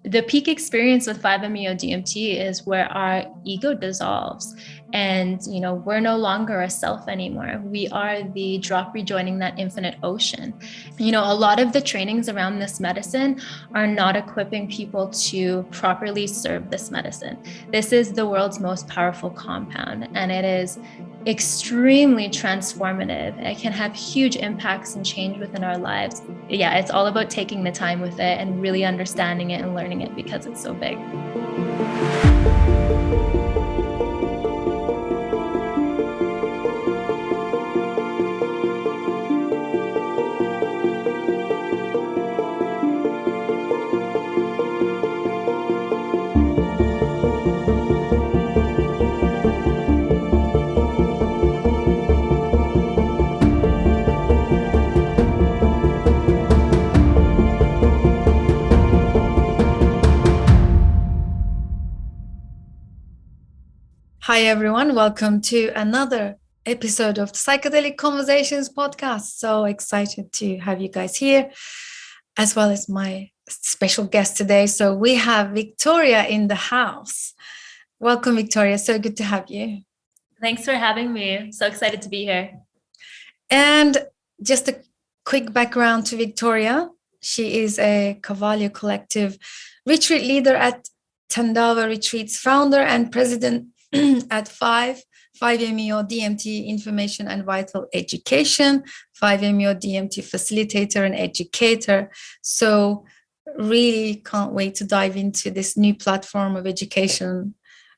the peak experience with 5-MeO DMT is where our ego dissolves, and we're no longer a self anymore. We are the drop rejoining that infinite ocean. A lot of the trainings around this medicine are not equipping people to properly serve this medicine. This is the world's most powerful compound, and it is extremely transformative. It can have huge impacts and change within our lives. Yeah, it's all about taking the time with it and really understanding it and learning it because it's so big. Hi, everyone. Welcome to another episode of the Psychedelic Conversations podcast. So excited to have you guys here, as well as my special guest today. So we have Victoria in the house. Welcome, Victoria. So good to have you. Thanks for having me. So excited to be here. And just a quick background to Victoria. She is a Cavalier Collective retreat leader at Tandava Retreats, founder and president at F.I.V.E, DMT Information and Vital Education, F.I.V.E DMT facilitator and educator. So really can't wait to dive into this new platform of education,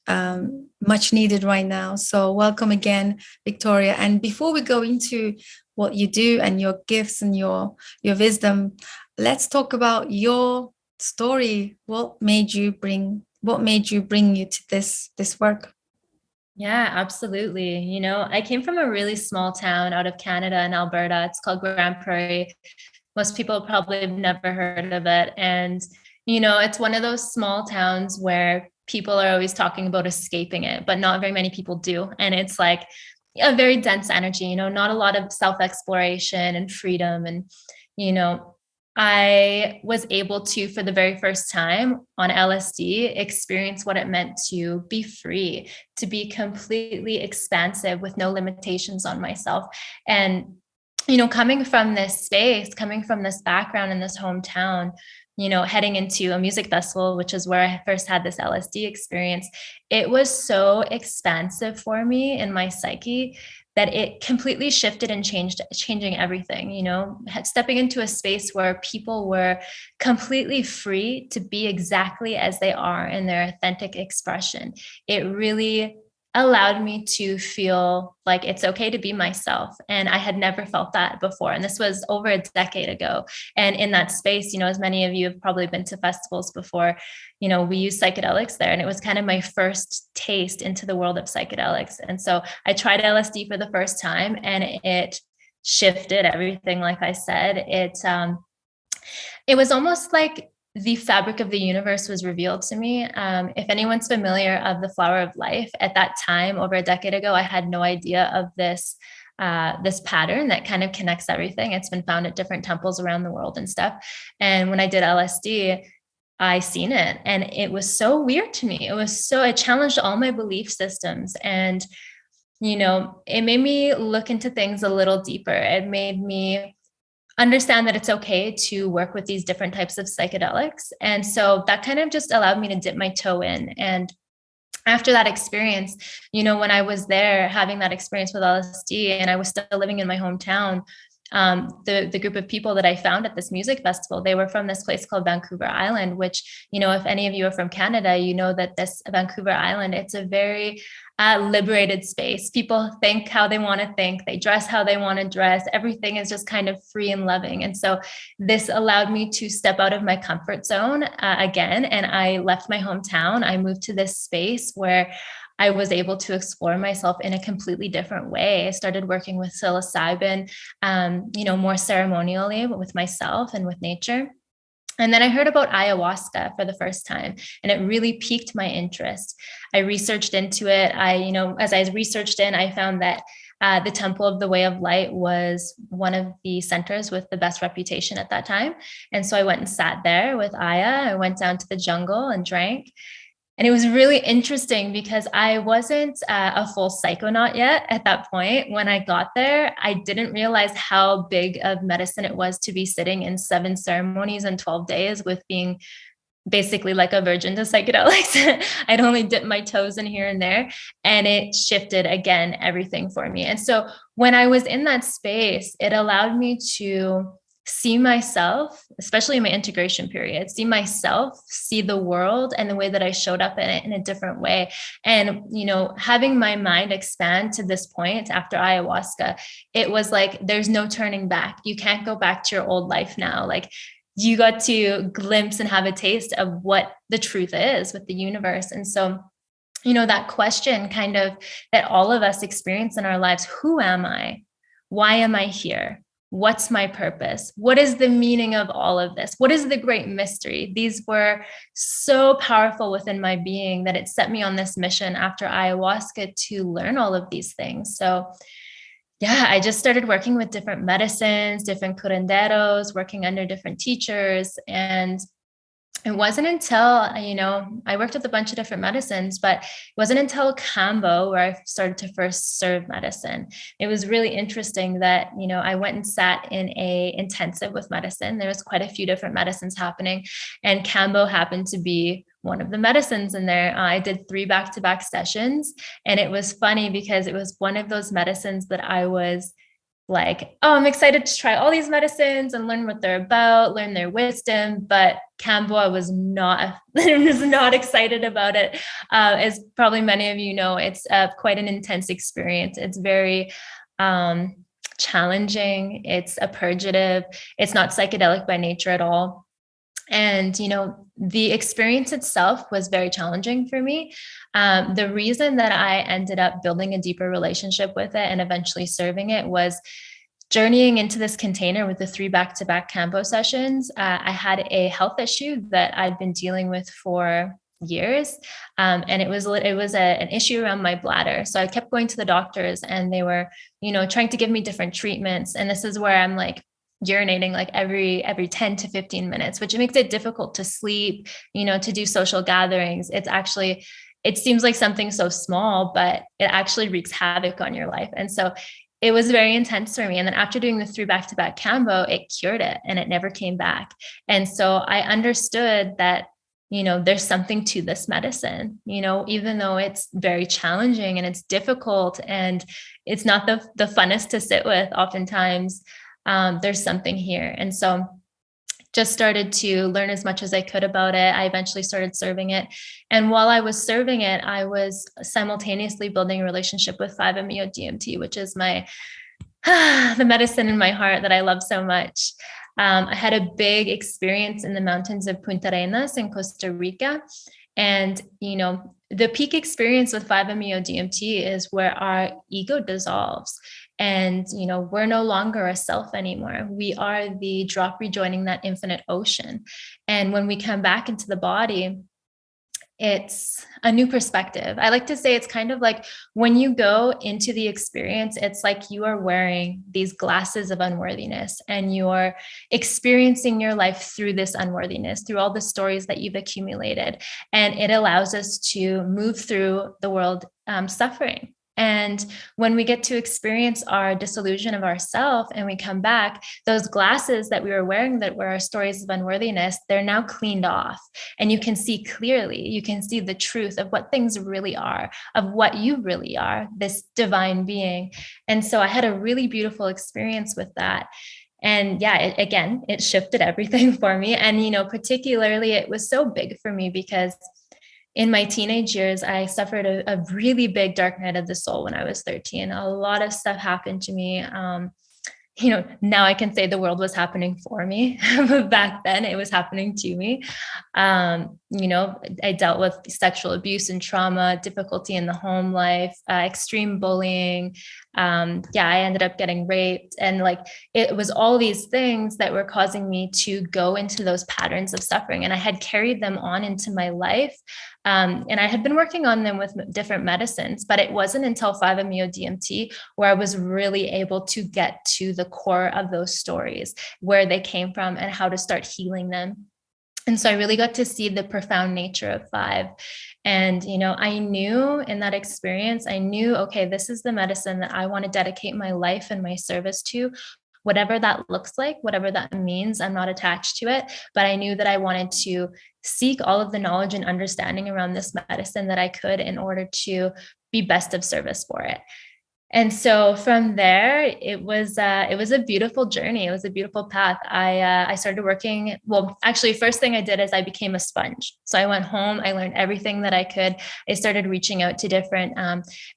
much needed right now. So welcome again, Victoria. And before we go into what you do and your gifts and your wisdom, let's talk about your story. What made you bring you to this work? Yeah, absolutely. I came from a really small town out of Canada in Alberta. It's called Grand Prairie. Most people probably have never heard of it. And, it's one of those small towns where people are always talking about escaping it, but not very many people do. And it's like a very dense energy, not a lot of self-exploration and freedom. And, I was able to, for the very first time on LSD, experience what it meant to be free, to be completely expansive with no limitations on myself. And, coming from this space, coming from this background in this hometown, heading into a music festival, which is where I first had this LSD experience, it was so expansive for me in my psyche that it completely shifted and changing everything, stepping into a space where people were completely free to be exactly as they are in their authentic expression. It really allowed me to feel like it's okay to be myself. And I had never felt that before. And this was over a decade ago. And in that space, as many of you have probably been to festivals before, we use psychedelics there. And it was kind of my first taste into the world of psychedelics. And so I tried LSD for the first time and it shifted everything. Like I said, it was almost like the fabric of the universe was revealed to me. If anyone's familiar of the flower of life, at that time, over a decade ago, I had no idea of this pattern that kind of connects everything. It's been found at different temples around the world and stuff. And when I did LSD, I seen it and it was so weird to me. It challenged all my belief systems. And, it made me look into things a little deeper. It made me understand that it's okay to work with these different types of psychedelics. And so that kind of just allowed me to dip my toe in. And after that experience, when I was there having that experience with LSD and I was still living in my hometown, the group of people that I found at this music festival, they were from this place called Vancouver Island, which, if any of you are from Canada, you know that this Vancouver Island, it's a very liberated space. People think how they want to think, they dress how they want to dress. Everything is just kind of free and loving. And so this allowed me to step out of my comfort zone again. And I left my hometown. I moved to this space where I was able to explore myself in a completely different way. I started working with psilocybin, more ceremonially with myself and with nature. And then I heard about ayahuasca for the first time, and it really piqued my interest. I researched into it. As I researched in, I found that The Temple of the Way of Light was one of the centers with the best reputation at that time. And so I went and sat there with Aya. I went down to the jungle and drank. And it was really interesting because I wasn't a full psychonaut yet at that point. When I got there, I didn't realize how big of medicine it was to be sitting in 7 ceremonies in 12 days with being basically like a virgin to psychedelics. I'd only dipped my toes in here and there, and it shifted again, everything for me. And so when I was in that space, it allowed me to see myself, especially in my integration period, see myself, see the world and the way that I showed up in it in a different way. And, having my mind expand to this point after ayahuasca, it was like, there's no turning back. You can't go back to your old life now. Like, you got to glimpse and have a taste of what the truth is with the universe. And so, that question kind of that all of us experience in our lives, who am I? Why am I here? What's my purpose? What is the meaning of all of this? What is the great mystery? These were so powerful within my being that it set me on this mission after ayahuasca to learn all of these things. So yeah, I just started working with different medicines, different curanderos, working under different teachers. And it wasn't until, I worked with a bunch of different medicines, but it wasn't until Cambo where I started to first serve medicine. It was really interesting that, I went and sat in a intensive with medicine. There was quite a few different medicines happening, and Cambo happened to be one of the medicines in there. I did 3 back-to-back sessions, and it was funny because it was one of those medicines that I was like, oh, I'm excited to try all these medicines and learn what they're about, learn their wisdom. But Cambo, I was not excited about it. As probably many of you know, it's quite an intense experience. It's very challenging. It's a purgative. It's not psychedelic by nature at all. And, the experience itself was very challenging for me. The reason that I ended up building a deeper relationship with it and eventually serving it was journeying into this container with the 3 back-to-back Cambo sessions. I had a health issue that I'd been dealing with for years. And it was an issue around my bladder. So I kept going to the doctors, and they were, trying to give me different treatments. And this is where I'm like, urinating like every 10 to 15 minutes, which makes it difficult to sleep, to do social gatherings. It seems like something so small, but it actually wreaks havoc on your life. And so it was very intense for me. And then after doing the 3 back-to-back Cambo, it cured it and it never came back. And so I understood that, there's something to this medicine, even though it's very challenging and it's difficult and it's not the funnest to sit with oftentimes. There's something here. And so just started to learn as much as I could about it. I eventually started serving it. And while I was serving it, I was simultaneously building a relationship with 5-MeO DMT, which is the medicine in my heart that I love so much. I had a big experience in the mountains of Punta Arenas in Costa Rica. And, the peak experience with 5-MeO DMT is where our ego dissolves. And, we're no longer a self anymore. We are the drop rejoining that infinite ocean. And when we come back into the body, it's a new perspective. I like to say it's kind of like when you go into the experience, it's like you are wearing these glasses of unworthiness and you're experiencing your life through this unworthiness, through all the stories that you've accumulated. And it allows us to move through the world suffering. And when we get to experience our disillusion of ourself and we come back, those glasses that we were wearing that were our stories of unworthiness, they're now cleaned off. And you can see clearly, you can see the truth of what things really are, of what you really are, this divine being. And so I had a really beautiful experience with that. And yeah, it shifted everything for me. And, particularly it was so big for me because in my teenage years, I suffered a really big dark night of the soul when I was 13. A lot of stuff happened to me. Now I can say the world was happening for me, but back then it was happening to me. I dealt with sexual abuse and trauma, difficulty in the home life, extreme bullying, I ended up getting raped, and like, it was all these things that were causing me to go into those patterns of suffering, and I had carried them on into my life. And I had been working on them with different medicines, but it wasn't until 5-MeO DMT where I was really able to get to the core of those stories, where they came from and how to start healing them. And so I really got to see the profound nature of 5. And, I knew in that experience, okay, this is the medicine that I want to dedicate my life and my service to. Whatever that looks like, whatever that means, I'm not attached to it. But I knew that I wanted to seek all of the knowledge and understanding around this medicine that I could in order to be best of service for it. And so from there, it was a beautiful journey. It was a beautiful path. I started working. Well, actually, first thing I did is I became a sponge. So I went home. I learned everything that I could. I started reaching out to different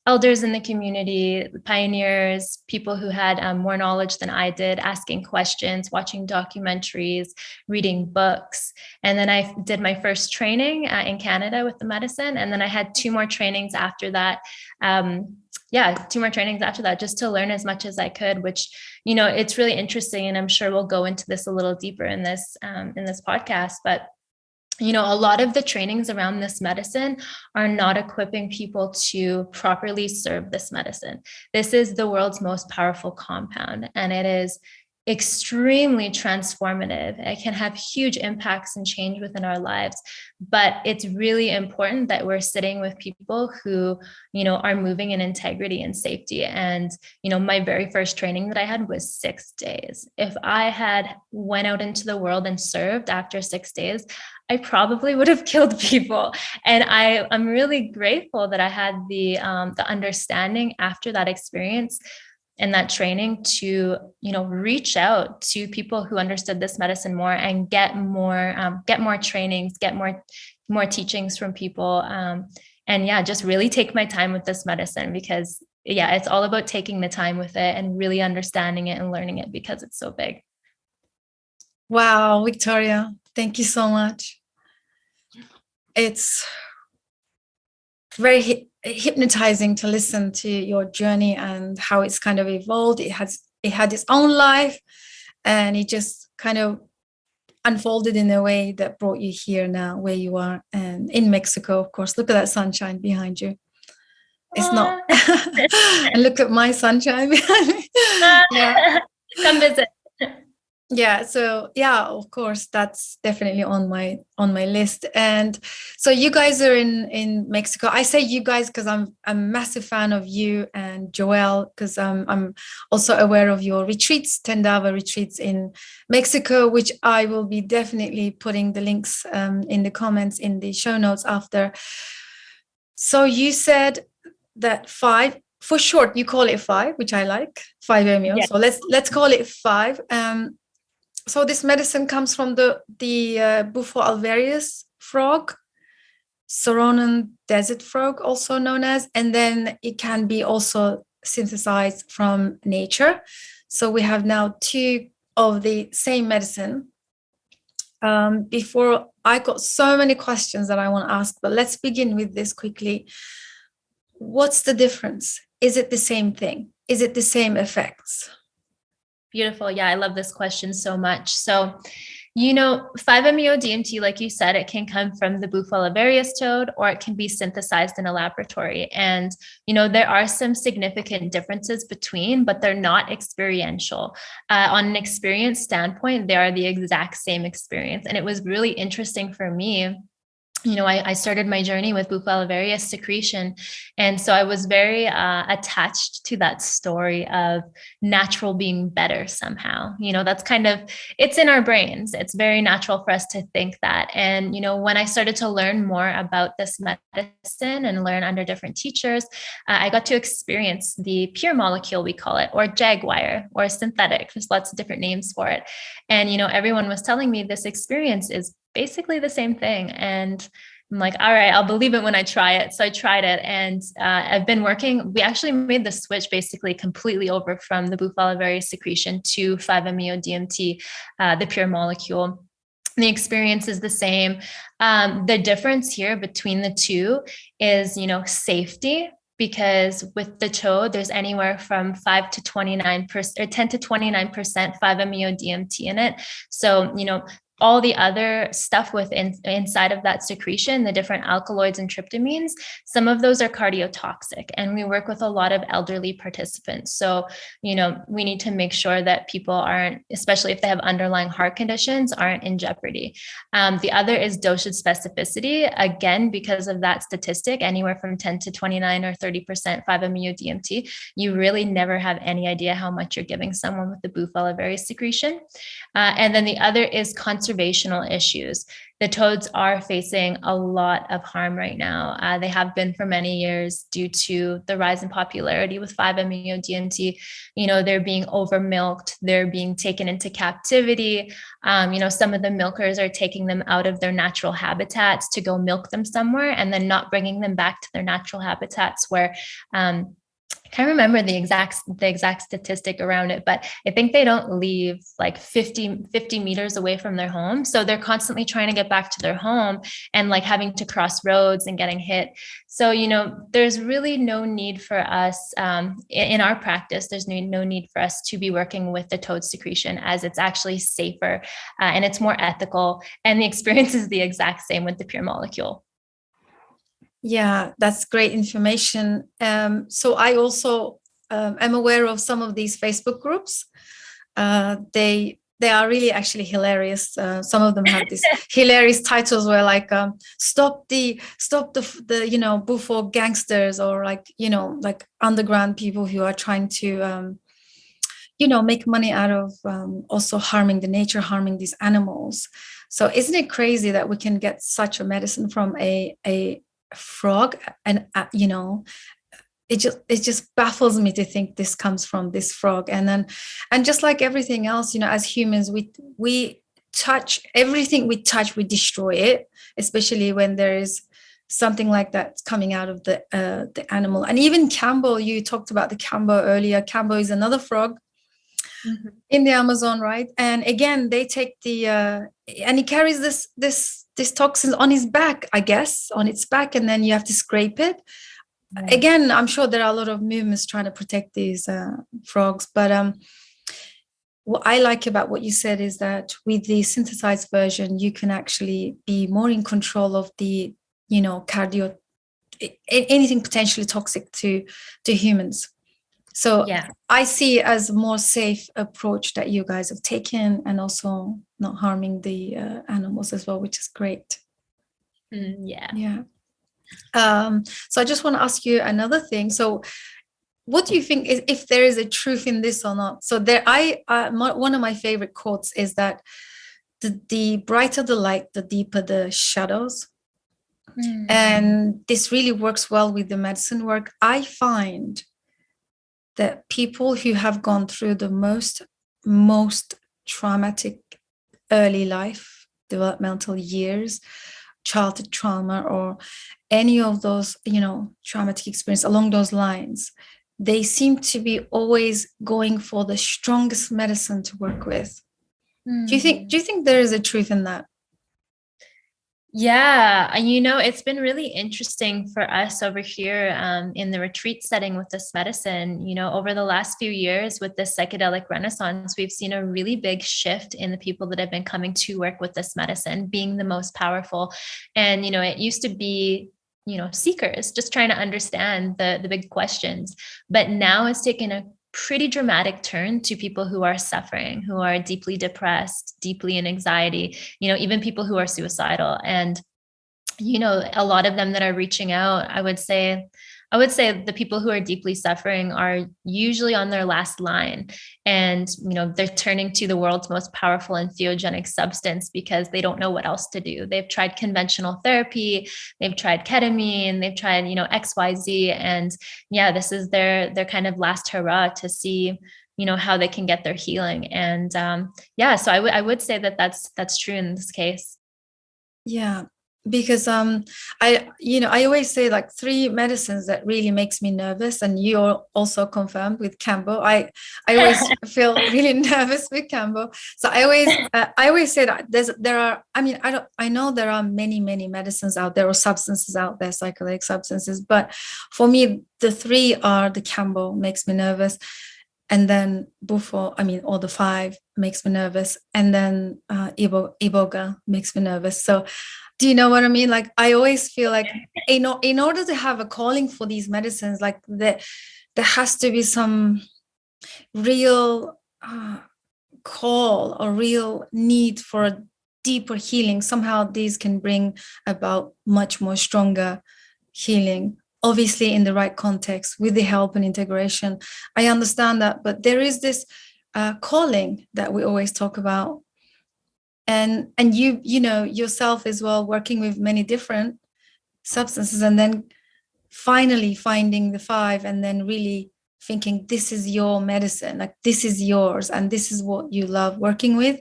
elders in the community, pioneers, people who had more knowledge than I did, asking questions, watching documentaries, reading books. And then I did my first training in Canada with the medicine. And then I had 2 more trainings after that. 2 more trainings after that, just to learn as much as I could, which, it's really interesting. And I'm sure we'll go into this a little deeper in this podcast, but a lot of the trainings around this medicine are not equipping people to properly serve this medicine. This is the world's most powerful compound, and it is extremely transformative. It can have huge impacts and change within our lives, but it's really important that we're sitting with people who, are moving in integrity and safety. And, my very first training that I had was 6 days. If I had went out into the world and served after 6 days, I probably would have killed people. And I'm really grateful that I had the understanding after that experience and that training to, reach out to people who understood this medicine more and get more trainings, get more teachings from people. And just really take my time with this medicine, because it's all about taking the time with it and really understanding it and learning it, because it's so big. Wow, Victoria, thank you so much. It's very hypnotizing to listen to your journey and how it's kind of evolved. It had its own life, and it just kind of unfolded in a way that brought you here now, where you are, and in Mexico, of course. Look at that sunshine behind you. It's not. And look at my sunshine behind me. Yeah. Come visit. Yeah, so of course, that's definitely on my list. And so you guys are in Mexico. I say you guys because I'm a massive fan of you and Joël, because I'm also aware of your retreats, Tandava retreats in Mexico, which I will be definitely putting the links in the comments in the show notes after. So you said that 5, for short, you call it 5, which I like, 5-MeO. Yeah. So let's call it 5. So this medicine comes from the Bufo alvarius frog, Soronan desert frog, also known as, and then it can be also synthesized from nature. So we have now 2 of the same medicine. Before, I got so many questions that I want to ask, but let's begin with this quickly. What's the difference? Is it the same thing? Is it the same effects? Beautiful. Yeah, I love this question so much. So, 5-MeO DMT, like you said, it can come from the Bufo alvarius toad, or it can be synthesized in a laboratory. And, there are some significant differences between, but they're not experiential. On an experience standpoint, they are the exact same experience. And it was really interesting for me. I started my journey with Bufo alvarius secretion. And so I was very attached to that story of natural being better somehow. That's kind of, it's in our brains. It's very natural for us to think that. And, when I started to learn more about this medicine and learn under different teachers, I got to experience the pure molecule, we call it, or jaguar, or synthetic. There's lots of different names for it. And, everyone was telling me this experience is basically the same thing. And I'm like, all right, I'll believe it when I try it. So I tried it, and I've been working. We actually made the switch basically completely over from the Bufo alvarius secretion to 5-MeO DMT, the pure molecule. The experience is the same. The difference here between the two is, safety because with the toad, there's anywhere from 5 to 29% or 10 to 29% 5-MeO DMT in it. So, all the other stuff inside of that secretion, the different alkaloids and tryptamines, some of those are cardiotoxic. And we work with a lot of elderly participants. So, we need to make sure that people aren't, especially if they have underlying heart conditions, aren't in jeopardy. The other is dosage specificity. Again, because of that statistic, anywhere from 10 to 29 or 30% 5-MeO DMT, you really never have any idea how much you're giving someone with the bufalivary secretion. And then the other is conservational issues. The toads are facing a lot of harm right now. They have been for many years due to the rise in popularity with 5-MeO DMT. They're being over milked. They're being taken into captivity. Some of the milkers are taking them out of their natural habitats to go milk them somewhere and then not bringing them back to their natural habitats where, I can't remember the exact statistic around it, but I think they don't leave like 50 meters away from their home. So they're constantly trying to get back to their home and like having to cross roads and getting hit. So, there's really no need for us in our practice, there's no need for us to be working with the toad secretion, as it's actually safer and it's more ethical. And the experience is the exact same with the pure molecule. Yeah, that's great information. So I also am aware of some of these Facebook groups. They are really actually hilarious. Some of them have these hilarious titles where like stop the bufo gangsters, or like underground people who are trying to make money out of also harming the nature, harming these animals. So isn't it crazy that we can get such a medicine from a frog? And it just baffles me to think this comes from this frog. And just like everything else, as humans, we touch everything we touch, we destroy it, especially when there is something like that coming out of the animal. And even Cambo, you talked about the Cambo earlier. Cambo is another frog in the Amazon, right? And again, they take and he carries this toxin on his back, I guess, on its back, and then you have to scrape it. Yeah. Again, I'm sure there are a lot of movements trying to protect these frogs, but what I like about what you said is that with the synthesized version, you can actually be more in control of the, anything potentially toxic to humans. So yeah. I see as a more safe approach that you guys have taken, and also not harming the animals as well, which is great. Yeah. So I just want to ask you another thing. So what do you think is, if there is a truth in this or not? So one of my favorite quotes is that the brighter the light, the deeper the shadows. And this really works well with the medicine work. I find that people who have gone through the most traumatic early life, developmental years, childhood trauma, or any of those, traumatic experience along those lines, they seem to be always going for the strongest medicine to work with. Do you think there is a truth in that? Yeah, it's been really interesting for us over here in the retreat setting with this medicine. Over the last few years with this psychedelic renaissance, we've seen a really big shift in the people that have been coming to work with this medicine being the most powerful. And, it used to be, seekers just trying to understand the big questions, but now it's taken a pretty dramatic turn to people who are suffering, who are deeply depressed, deeply in anxiety, even people who are suicidal. And, a lot of them that are reaching out, I would say the people who are deeply suffering are usually on their last line, and, they're turning to the world's most powerful entheogenic substance because they don't know what else to do. They've tried conventional therapy, they've tried ketamine, they've tried, XYZ. And yeah, this is their kind of last hurrah to see, how they can get their healing. And so I would say that that's true in this case. Yeah. because I always say like three medicines that really makes me nervous, and you also confirmed with Cambo. I always feel really nervous with Cambo, so I always say that there are, I know there are many medicines out there, or substances out there, psychedelic substances, but for me the three are: the Cambo makes me nervous, and then Bufo, or the F.I.V.E makes me nervous, and then Iboga makes me nervous. So do you know what I mean? Like, I always feel like, in order to have a calling for these medicines, like there has to be some real call or real need for a deeper healing. Somehow these can bring about much more stronger healing, obviously in the right context, with the help and integration. I understand that, but there is this calling that we always talk about. And you know yourself as well, working with many different substances, and then finally finding the F.I.V.E and then really thinking, this is your medicine, like this is yours, and this is what you love working with.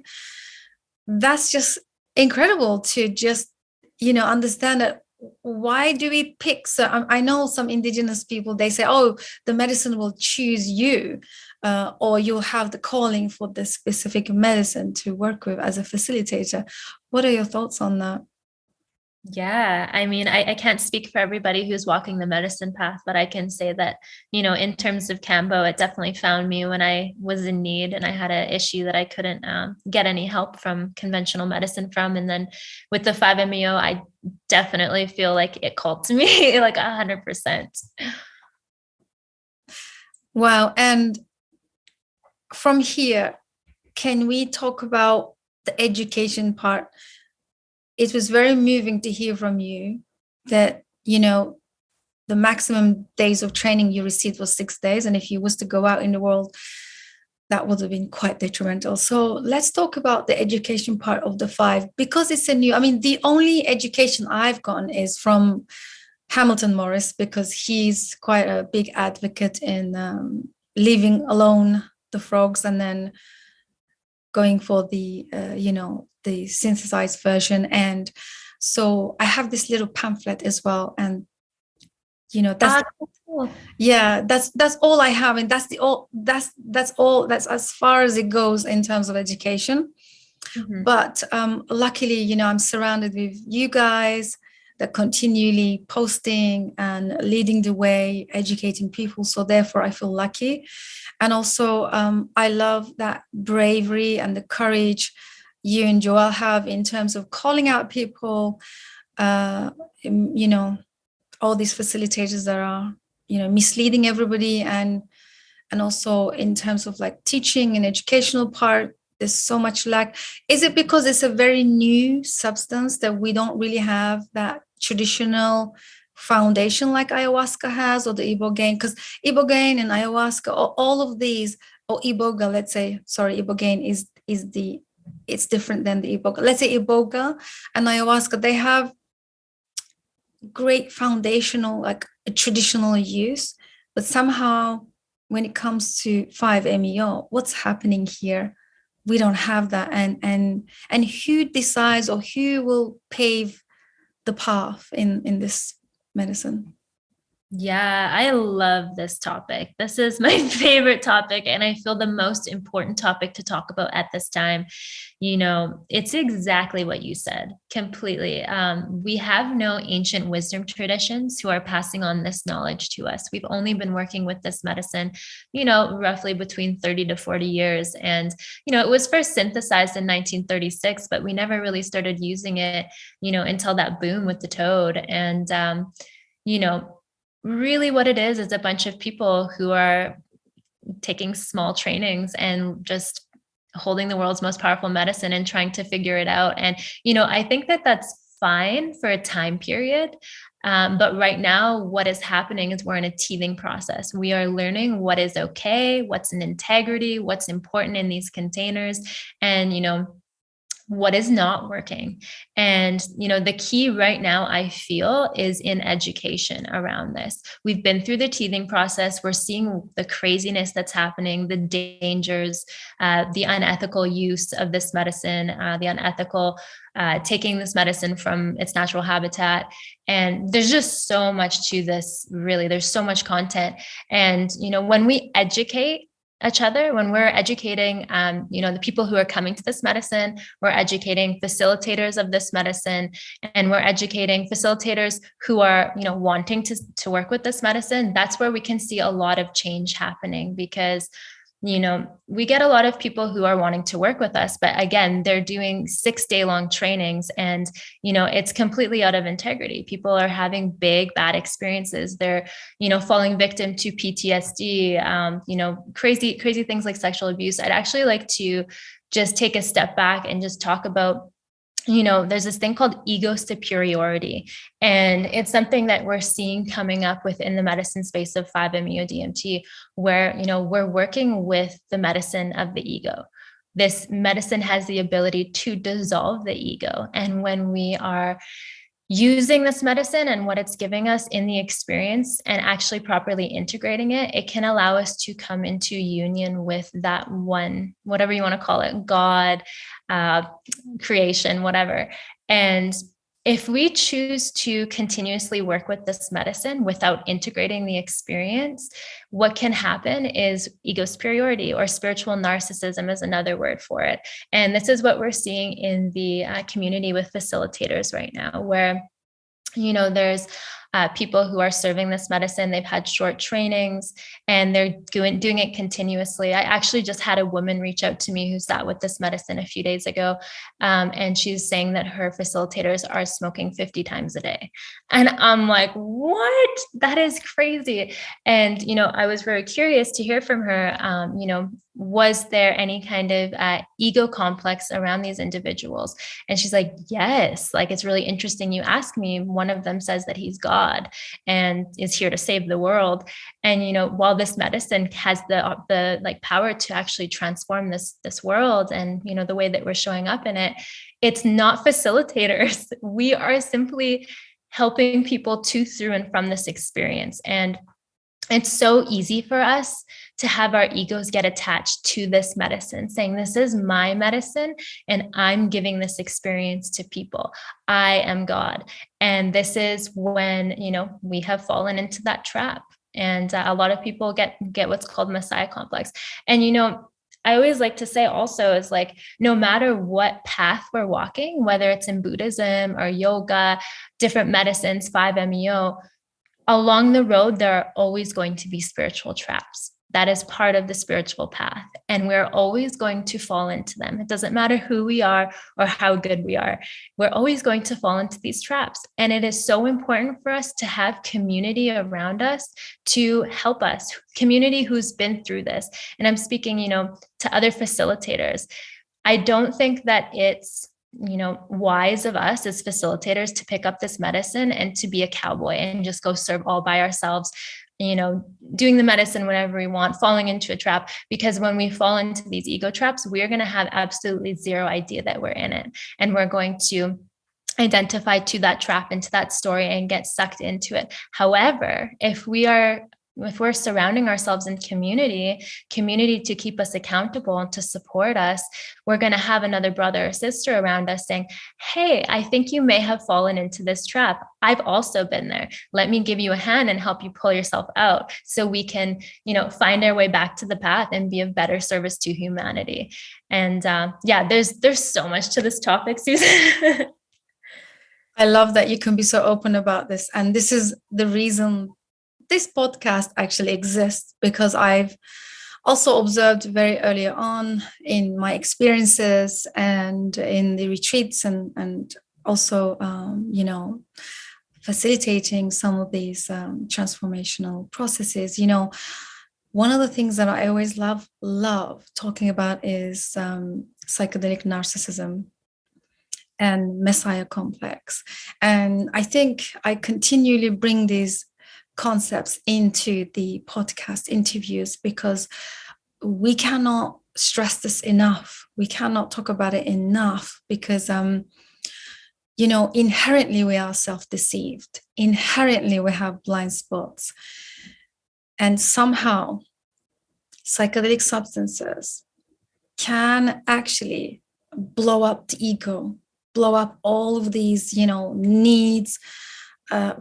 That's just incredible to just understand that. Why do we pick? So I know some indigenous people, they say, oh, the medicine will choose you, or you'll have the calling for the specific medicine to work with as a facilitator. What are your thoughts on that? Yeah, I can't speak for everybody who's walking the medicine path, but I can say that, in terms of Cambo, it definitely found me when I was in need and I had an issue that I couldn't get any help from conventional medicine from. And then with the 5-MeO, I definitely feel like it called to me like 100%. Wow. And from here, can we talk about the education part? It was very moving to hear from you that, the maximum days of training you received was 6 days. And if you was to go out in the world, that would have been quite detrimental. So let's talk about the education part of the F.I.V.E, because it's the only education I've gotten is from Hamilton Morris, because he's quite a big advocate in leaving alone the frogs and then going for the the synthesized version. And so I have this little pamphlet as well, and that's Cool. yeah, that's all I have, and that's as far as it goes in terms of education. Mm-hmm. But luckily, I'm surrounded with you guys that continually posting and leading the way, educating people. So therefore, I feel lucky. And also, I love that bravery and the courage you and Joël have in terms of calling out people, all these facilitators that are, misleading everybody. And also in terms of like teaching and educational part, there's so much lack. Is it because it's a very new substance that we don't really have that traditional foundation like ayahuasca has, or the ibogaine? Because ibogaine and ayahuasca, all of these, or iboga, let's say, sorry, ibogaine it's different than the iboga. Let's say iboga and ayahuasca, they have great foundational, like a traditional use, but somehow when it comes to 5-MeO, what's happening here? We don't have that. And who decides, or who will pave the path in this medicine? Yeah, I love this topic. This is my favorite topic, and I feel the most important topic to talk about at this time. It's exactly what you said, completely. We have no ancient wisdom traditions who are passing on this knowledge to us. We've only been working with this medicine, roughly between 30 to 40 years. And, it was first synthesized in 1936, but we never really started using it, until that boom with the toad. And, really what it is a bunch of people who are taking small trainings and just holding the world's most powerful medicine and trying to figure it out. And, I think that that's fine for a time period. But right now, what is happening is we're in a teething process. We are learning what is okay, what's in integrity, what's important in these containers, and, what is not working. And, the key right now, I feel, is in education around this. We've been through the teething process. We're seeing the craziness that's happening, the dangers, the unethical use of this medicine, the unethical taking this medicine from its natural habitat. And there's just so much to this, really. There's so much content. And, when we educate each other, when we're educating, the people who are coming to this medicine, we're educating facilitators of this medicine, and we're educating facilitators who are, wanting to work with this medicine. That's where we can see a lot of change happening, because we get a lot of people who are wanting to work with us, but again, they're doing 6-day-long trainings, and, it's completely out of integrity. People are having big, bad experiences. They're, falling victim to PTSD, crazy things like sexual abuse. I'd actually like to just take a step back and just talk about, there's this thing called ego superiority. And it's something that we're seeing coming up within the medicine space of 5-MeO DMT, where, we're working with the medicine of the ego. This medicine has the ability to dissolve the ego. And when we are using this medicine and what it's giving us in the experience and actually properly integrating it, it can allow us to come into union with that one, whatever you want to call it, God, creation, whatever. And if we choose to continuously work with this medicine without integrating the experience, what can happen is ego superiority, or spiritual narcissism is another word for it. And this is what we're seeing in the community with facilitators right now, where there's people who are serving this medicine. They've had short trainings and they're doing it continuously. I actually just had a woman reach out to me who sat with this medicine a few days ago. And she's saying that her facilitators are smoking 50 times a day. And I'm like, what? That is crazy. And, I was very curious to hear from her, was there any kind of ego complex around these individuals? And she's like, yes, like, it's really interesting you ask me. One of them says that he's God and is here to save the world. And, while this medicine has the like power to actually transform this world and, the way that we're showing up in it, it's not facilitators. We are simply helping people to, through, and from this experience. And it's so easy for us to have our egos get attached to this medicine, saying, this is my medicine and I'm giving this experience to people. I am God. And this is when, we have fallen into that trap. And a lot of people get what's called Messiah complex. And, I always like to say also is like, no matter what path we're walking, whether it's in Buddhism or yoga, different medicines, 5-MeO, along the road, there are always going to be spiritual traps. That is part of the spiritual path. And we're always going to fall into them. It doesn't matter who we are or how good we are. We're always going to fall into these traps. And it is so important for us to have community around us to help us, community who's been through this. And I'm speaking, to other facilitators. I don't think that it's wise of us as facilitators to pick up this medicine and to be a cowboy and just go serve all by ourselves, doing the medicine whenever we want, falling into a trap. Because when we fall into these ego traps, we're going to have absolutely zero idea that we're in it. And we're going to identify to that trap, into that story, and get sucked into it. However, if we're surrounding ourselves in community to keep us accountable and to support us, we're going to have another brother or sister around us saying, hey, I think you may have fallen into this trap. I've also been there. Let me give you a hand and help you pull yourself out so we can, find our way back to the path and be of better service to humanity. And there's so much to this topic, Susan. I love that you can be so open about this. And this is the reason this podcast actually exists, because I've also observed very early on in my experiences and in the retreats and also, facilitating some of these transformational processes. One of the things that I always love talking about is psychedelic narcissism and Messiah complex. And I think I continually bring these concepts into the podcast interviews because we cannot stress this enough. We cannot talk about it enough because, inherently we are self-deceived. Inherently we have blind spots. And somehow psychedelic substances can actually blow up the ego, blow up all of these, needs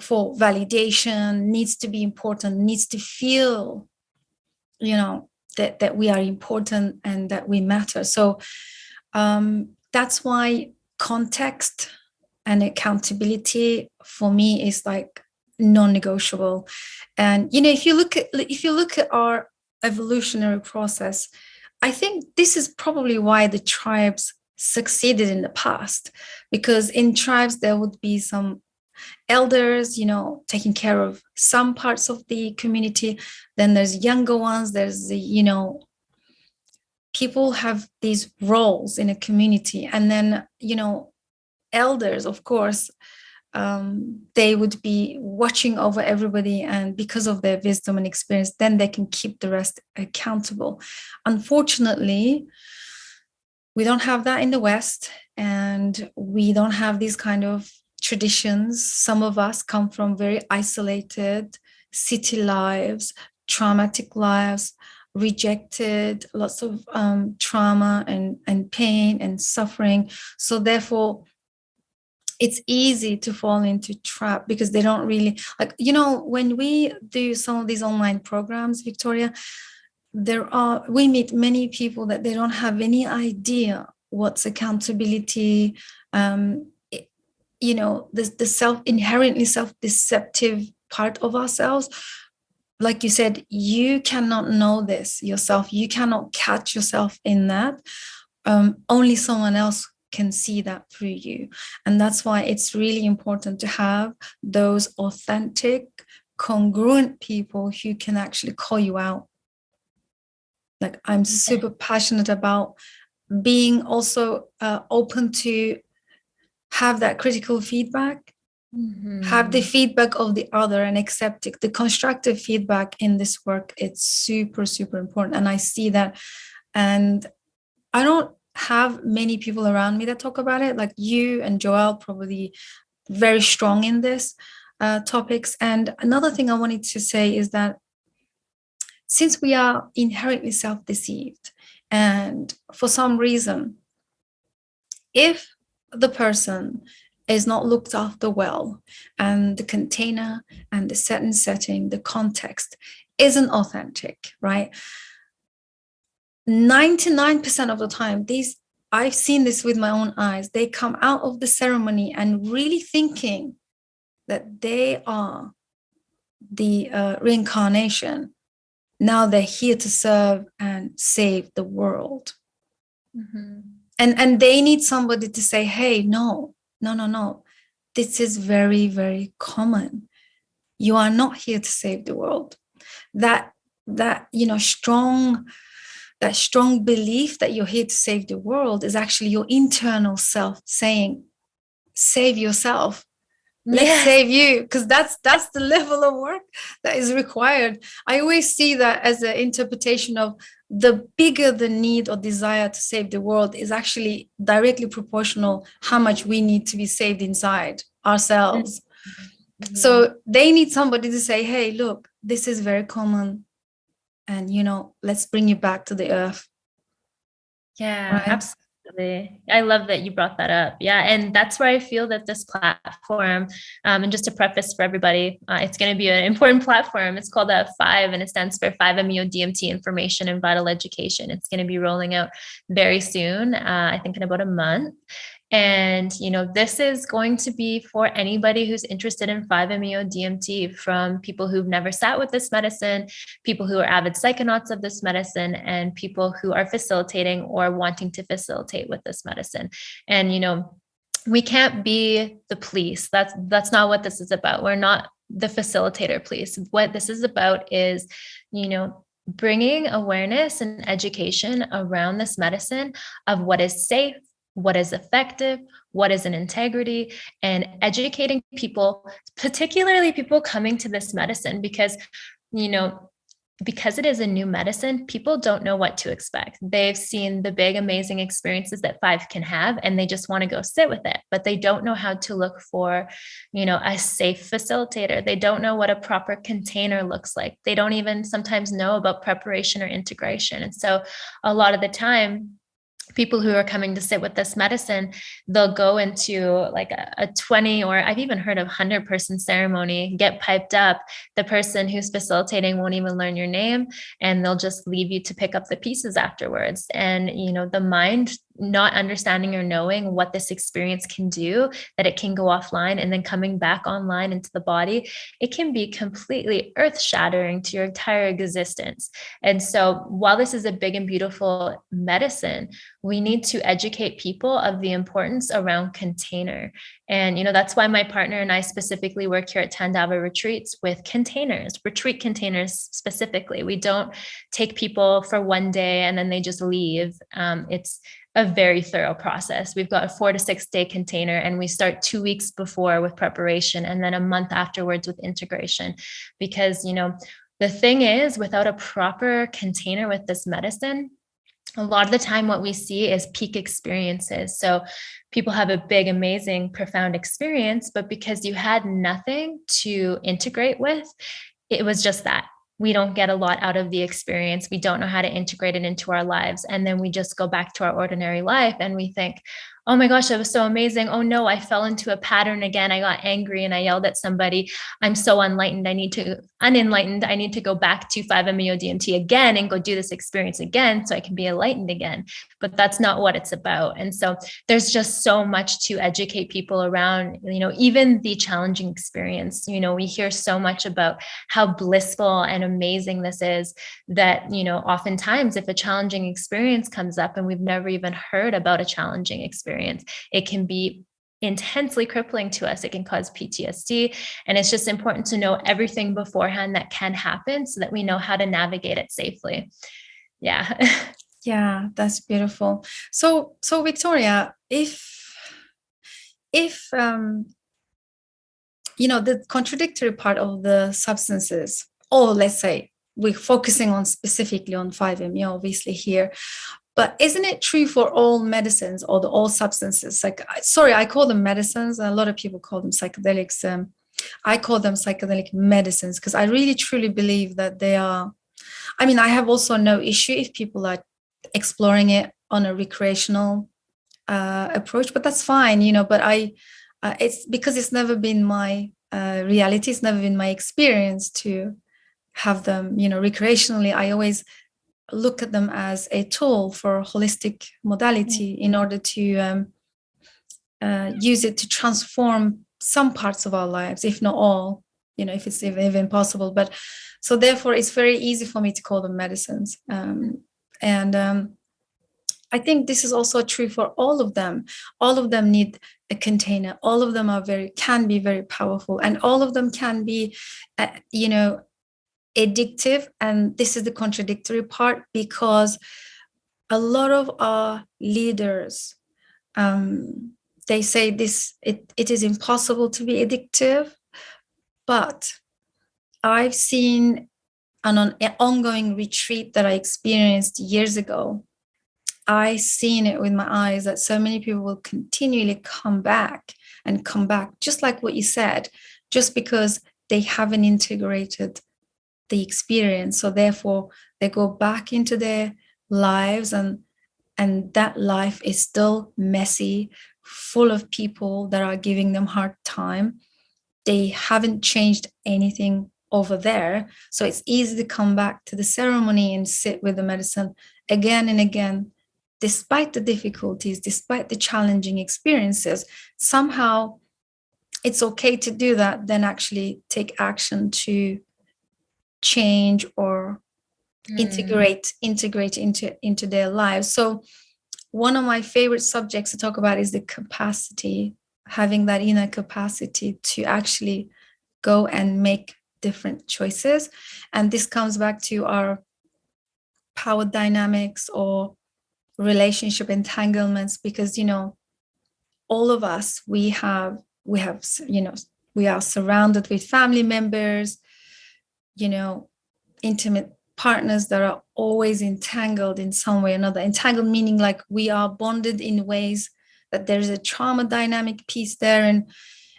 for validation, needs to be important, needs to feel, that we are important and that we matter. So that's why context and accountability for me is like non-negotiable. And if you look at our evolutionary process, I think this is probably why the tribes succeeded in the past, because in tribes there would be some elders, taking care of some parts of the community. Then there's younger ones. There's the, people have these roles in a community. And then, elders, of course, they would be watching over everybody. And because of their wisdom and experience, then they can keep the rest accountable. Unfortunately, we don't have that in the West, and we don't have these kind of traditions. Some of us come from very isolated city lives, traumatic lives, rejected, lots of trauma and pain and suffering. So therefore, it's easy to fall into trap, because they don't really when we do some of these online programs, Victoria, we meet many people that they don't have any idea what's accountability, the inherently self-deceptive part of ourselves. Like you said, you cannot know this yourself. You cannot catch yourself in that. Only someone else can see that through you. And that's why it's really important to have those authentic, congruent people who can actually call you out. Like, I'm super passionate about being also open to have that critical feedback, have the feedback of the other and accept it. The constructive feedback in this work, it's super, super important. And I see that. And I don't have many people around me that talk about it. Like you and Joël, probably very strong in this topics. And another thing I wanted to say is that since we are inherently self-deceived, and for some reason, if the person is not looked after well, and the container and the setting, the context isn't authentic, right? 99% of the time, I've seen this with my own eyes, they come out of the ceremony and really thinking that they are the reincarnation. Now they're here to serve and save the world. And they need somebody to say, hey, no. This is very, very common. You are not here to save the world. That strong belief that you're here to save the world is actually your internal self saying, save yourself. Let's save you, because that's the level of work that is required. I always see that as an interpretation of the bigger the need or desire to save the world is actually directly proportional how much we need to be saved inside ourselves. So they need somebody to say, hey, look, this is very common, and let's bring you back to the earth. Yeah, right? Absolutely. I love that you brought that up. Yeah. And that's where I feel that this platform, and just to preface for everybody, it's going to be an important platform. It's called F.I.V.E, and it stands for 5-MeO DMT Information and Vital Education. It's going to be rolling out very soon, I think in about a month. And, this is going to be for anybody who's interested in 5-MeO DMT, from people who've never sat with this medicine, people who are avid psychonauts of this medicine, and people who are facilitating or wanting to facilitate with this medicine. And, we can't be the police. That's not what this is about. We're not the facilitator police. What this is about is, bringing awareness and education around this medicine of what is safe, what is effective, what is an integrity, and educating people, particularly people coming to this medicine, because it is a new medicine, people don't know what to expect. They've seen the big, amazing experiences that 5 can have, and they just want to go sit with it, but they don't know how to look for, a safe facilitator. They don't know what a proper container looks like. They don't even sometimes know about preparation or integration. And so a lot of the time, people who are coming to sit with this medicine, they'll go into like a 20, or I've even heard of 100-person ceremony, get piped up. The person who's facilitating won't even learn your name, and they'll just leave you to pick up the pieces afterwards. And, the mind not understanding or knowing what this experience can do, that it can go offline and then coming back online into the body, it can be completely earth-shattering to your entire existence. And so while this is a big and beautiful medicine, we need to educate people of the importance around container. And, that's why my partner and I specifically work here at Tandava Retreats with containers, retreat containers specifically. We don't take people for one day and then they just leave. It's a very thorough process. We've got a 4 to 6 day container, and we start 2 weeks before with preparation and then a month afterwards with integration. Because, the thing is, without a proper container with this medicine, a lot of the time what we see is peak experiences. So people have a big, amazing, profound experience, but because you had nothing to integrate with, it was just that. We don't get a lot out of the experience. We don't know how to integrate it into our lives. And then we just go back to our ordinary life and we think, oh my gosh, that was so amazing. Oh no, I fell into a pattern again. I got angry and I yelled at somebody. I'm so unenlightened. I need to go back to 5-MeO DMT again and go do this experience again so I can be enlightened again. But that's not what it's about. And so there's just so much to educate people around, even the challenging experience. We hear so much about how blissful and amazing this is that, oftentimes if a challenging experience comes up and we've never even heard about a challenging experience, it can be intensely crippling to us. It can cause PTSD. And it's just important to know everything beforehand that can happen so that we know how to navigate it safely. Yeah. Yeah, that's beautiful. So Victoria, if the contradictory part of the substances, or let's say we're focusing on specifically on 5-MeO, obviously here, but isn't it true for all medicines or all substances? I call them medicines. A lot of people call them psychedelics. I call them psychedelic medicines because I really truly believe that they are. I mean, I have also no issue if people are exploring it on a recreational approach, but that's fine, But it's because it's never been my reality. It's never been my experience to have them, recreationally. I always look at them as a tool for holistic modality in order to use it to transform some parts of our lives, if not all, if it's even possible. But so therefore it's very easy for me to call them medicines. I think this is also true for all of them. All of them need a container. All of them can be very powerful, and all of them can be, addictive. And this is the contradictory part, because a lot of our leaders, they say it is impossible to be addictive. But I've seen on an ongoing retreat that I experienced years ago, I seen it with my eyes that so many people will continually come back, just like what you said, just because they haven't integrated the experience. So therefore they go back into their lives, and that life is still messy, full of people that are giving them hard time. They haven't changed anything over there. So it's easy to come back to the ceremony and sit with the medicine again and again, despite the difficulties, despite the challenging experiences. Somehow it's okay to do that, then actually take action to change or integrate into their lives. So one of my favorite subjects to talk about is the capacity, having that inner capacity to actually go and make different choices. And this comes back to our power dynamics or relationship entanglements, because all of us, we are surrounded with family members, intimate partners that are always entangled in some way or another. Entangled meaning like we are bonded in ways that there's a trauma dynamic piece there,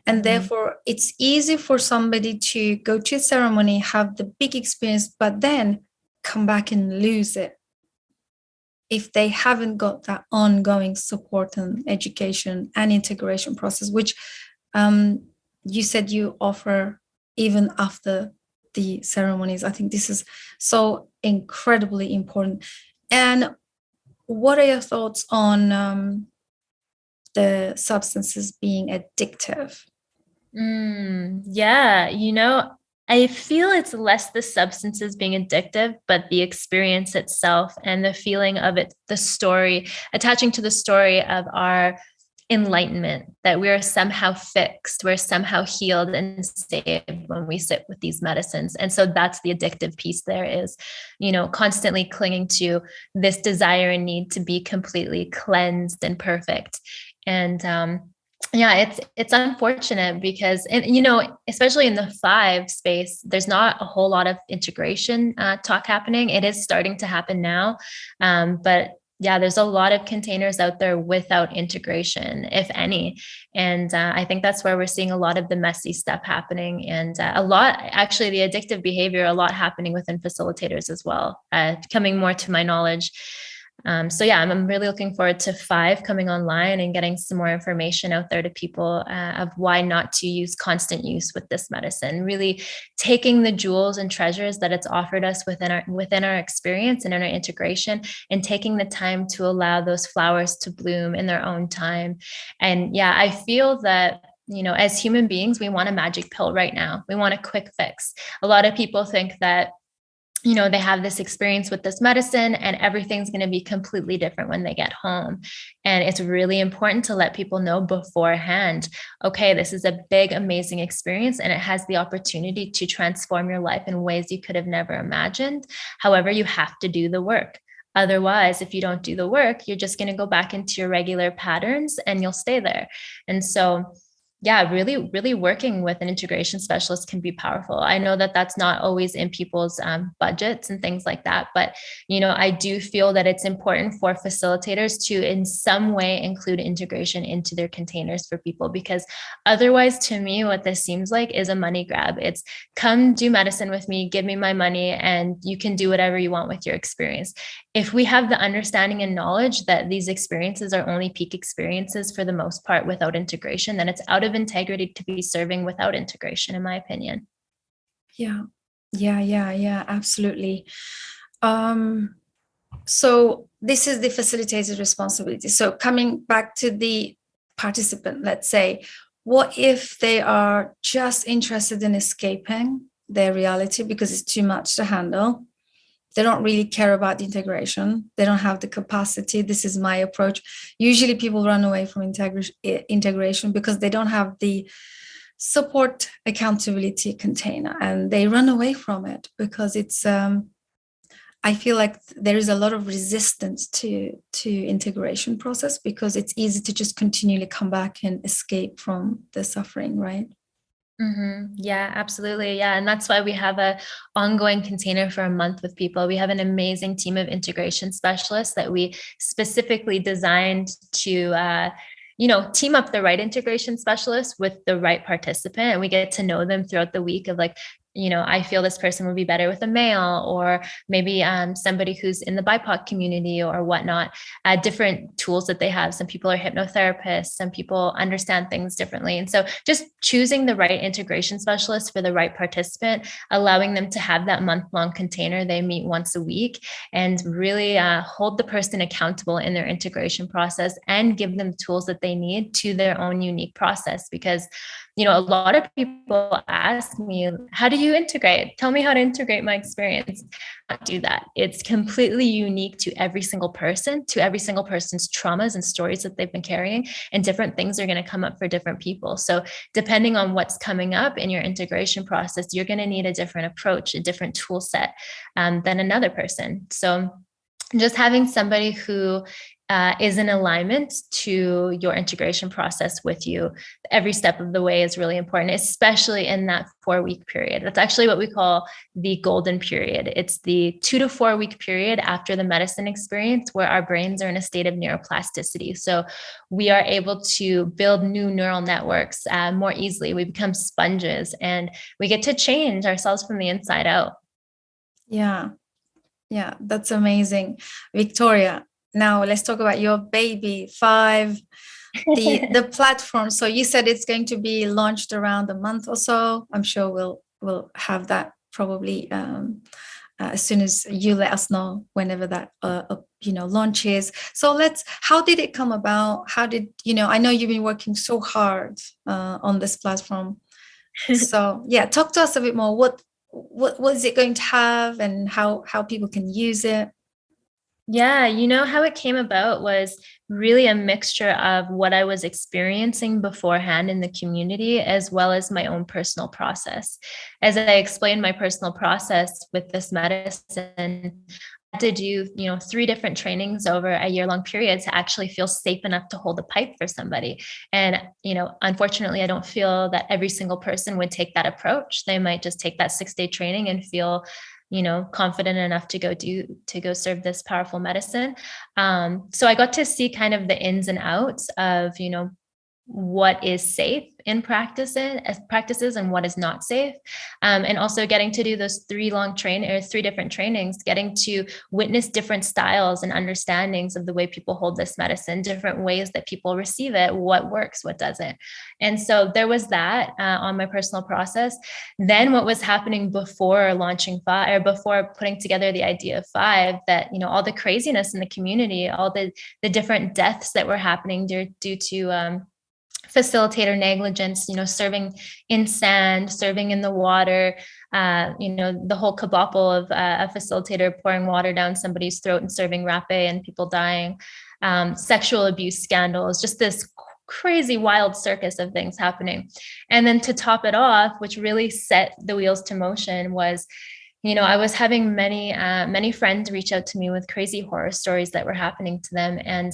and therefore it's easy for somebody to go to a ceremony, have the big experience, but then come back and lose it. if they haven't got that ongoing support and education and integration process, which you said you offer even after the ceremonies. I think this is so incredibly important. And what are your thoughts on the substances being addictive? Yeah, I feel it's less the substances being addictive, but the experience itself and the feeling of it, the story, attaching to the story of our enlightenment, that we're somehow fixed, we're somehow healed and saved when we sit with these medicines. And so that's the addictive piece there is, constantly clinging to this desire and need to be completely cleansed and perfect. And yeah, it's unfortunate because, and especially in the F.I.V.E space, there's not a whole lot of integration talk happening. It is starting to happen now, but yeah, there's a lot of containers out there without integration, if any. And I think that's where we're seeing a lot of the messy stuff happening, and a lot, actually, the addictive behavior, a lot happening within facilitators as well, coming more to my knowledge. So yeah, I'm really looking forward to F.I.V.E coming online and getting some more information out there to people of why not to use constant use with this medicine, really taking the jewels and treasures that it's offered us within our experience and in our integration, and taking the time to allow those flowers to bloom in their own time. And yeah, I feel that as human beings, we want a magic pill right now. We want a quick fix. A lot of people think that they have this experience with this medicine and everything's going to be completely different when they get home. And it's really important to let people know beforehand, okay, this is a big, amazing experience and it has the opportunity to transform your life in ways you could have never imagined. However, you have to do the work. Otherwise, if you don't do the work, you're just going to go back into your regular patterns and you'll stay there. And so yeah, really, really working with an integration specialist can be powerful. I know that that's not always in people's budgets and things like that, but I do feel that it's important for facilitators to, in some way, include integration into their containers for people, because otherwise, to me, what this seems like is a money grab. It's come do medicine with me, give me my money, and you can do whatever you want with your experience. If we have the understanding and knowledge that these experiences are only peak experiences for the most part without integration, then it's out of integrity to be serving without integration, in my opinion. Yeah, absolutely. So this is the facilitator's responsibility. So coming back to the participant, let's say, what if they are just interested in escaping their reality because it's too much to handle? They don't really care about the integration. They don't have the capacity. This is my approach. Usually people run away from integration because they don't have the support accountability container, and they run away from it because it's, I feel like there is a lot of resistance to integration process because it's easy to just continually come back and escape from the suffering, right? Mm-hmm. Yeah, absolutely. Yeah. And that's why we have a ongoing container for a month with people. We have an amazing team of integration specialists that we specifically designed to, team up the right integration specialist with the right participant. And we get to know them throughout the week of like, I feel this person would be better with a male, or maybe somebody who's in the BIPOC community or whatnot, different tools that they have. Some people are hypnotherapists, some people understand things differently. And so just choosing the right integration specialist for the right participant, allowing them to have that month-long container. They meet once a week and really hold the person accountable in their integration process and give them the tools that they need to their own unique process. Because a lot of people ask me, how do you integrate? Tell me how to integrate my experience. Not do that. It's completely unique to every single person, to every single person's traumas and stories that they've been carrying, and different things are going to come up for different people. So depending on what's coming up in your integration process, you're going to need a different approach, a different tool set than another person. So just having somebody who is in alignment to your integration process with you every step of the way is really important, especially in that 4-week period. That's actually what we call the golden period. It's the 2 to 4 week period after the medicine experience where our brains are in a state of neuroplasticity. So we are able to build new neural networks more easily. We become sponges and we get to change ourselves from the inside out. Yeah, that's amazing. Victoria, now let's talk about your baby, F.I.V.E, the platform. So you said it's going to be launched around a month or so. I'm sure we'll have that probably as soon as you let us know whenever that launch is. So how did it come about? How did I know you've been working so hard on this platform. So yeah, talk to us a bit more. What is it going to have, and how people can use it? Yeah, how it came about was really a mixture of what I was experiencing beforehand in the community, as well as my own personal process. As I explained my personal process with this medicine, I had to do, 3 different trainings over a year-long period to actually feel safe enough to hold a pipe for somebody. And, unfortunately, I don't feel that every single person would take that approach. They might just take that 6-day training and feel confident enough to go serve this powerful medicine. So I got to see kind of the ins and outs of, what is safe in practices and what is not safe. And also getting to do those 3 different trainings, getting to witness different styles and understandings of the way people hold this medicine, different ways that people receive it, what works, what doesn't. And so there was that on my personal process. Then what was happening before launching F.I.V.E, or before putting together the idea of F.I.V.E, that, all the craziness in the community, all the different deaths that were happening due to facilitator negligence, serving in sand, serving in the water, the whole kabobble of a facilitator pouring water down somebody's throat and serving rapé and people dying, sexual abuse scandals, just this crazy wild circus of things happening. And then to top it off, which really set the wheels to motion, was I was having many friends reach out to me with crazy horror stories that were happening to them. And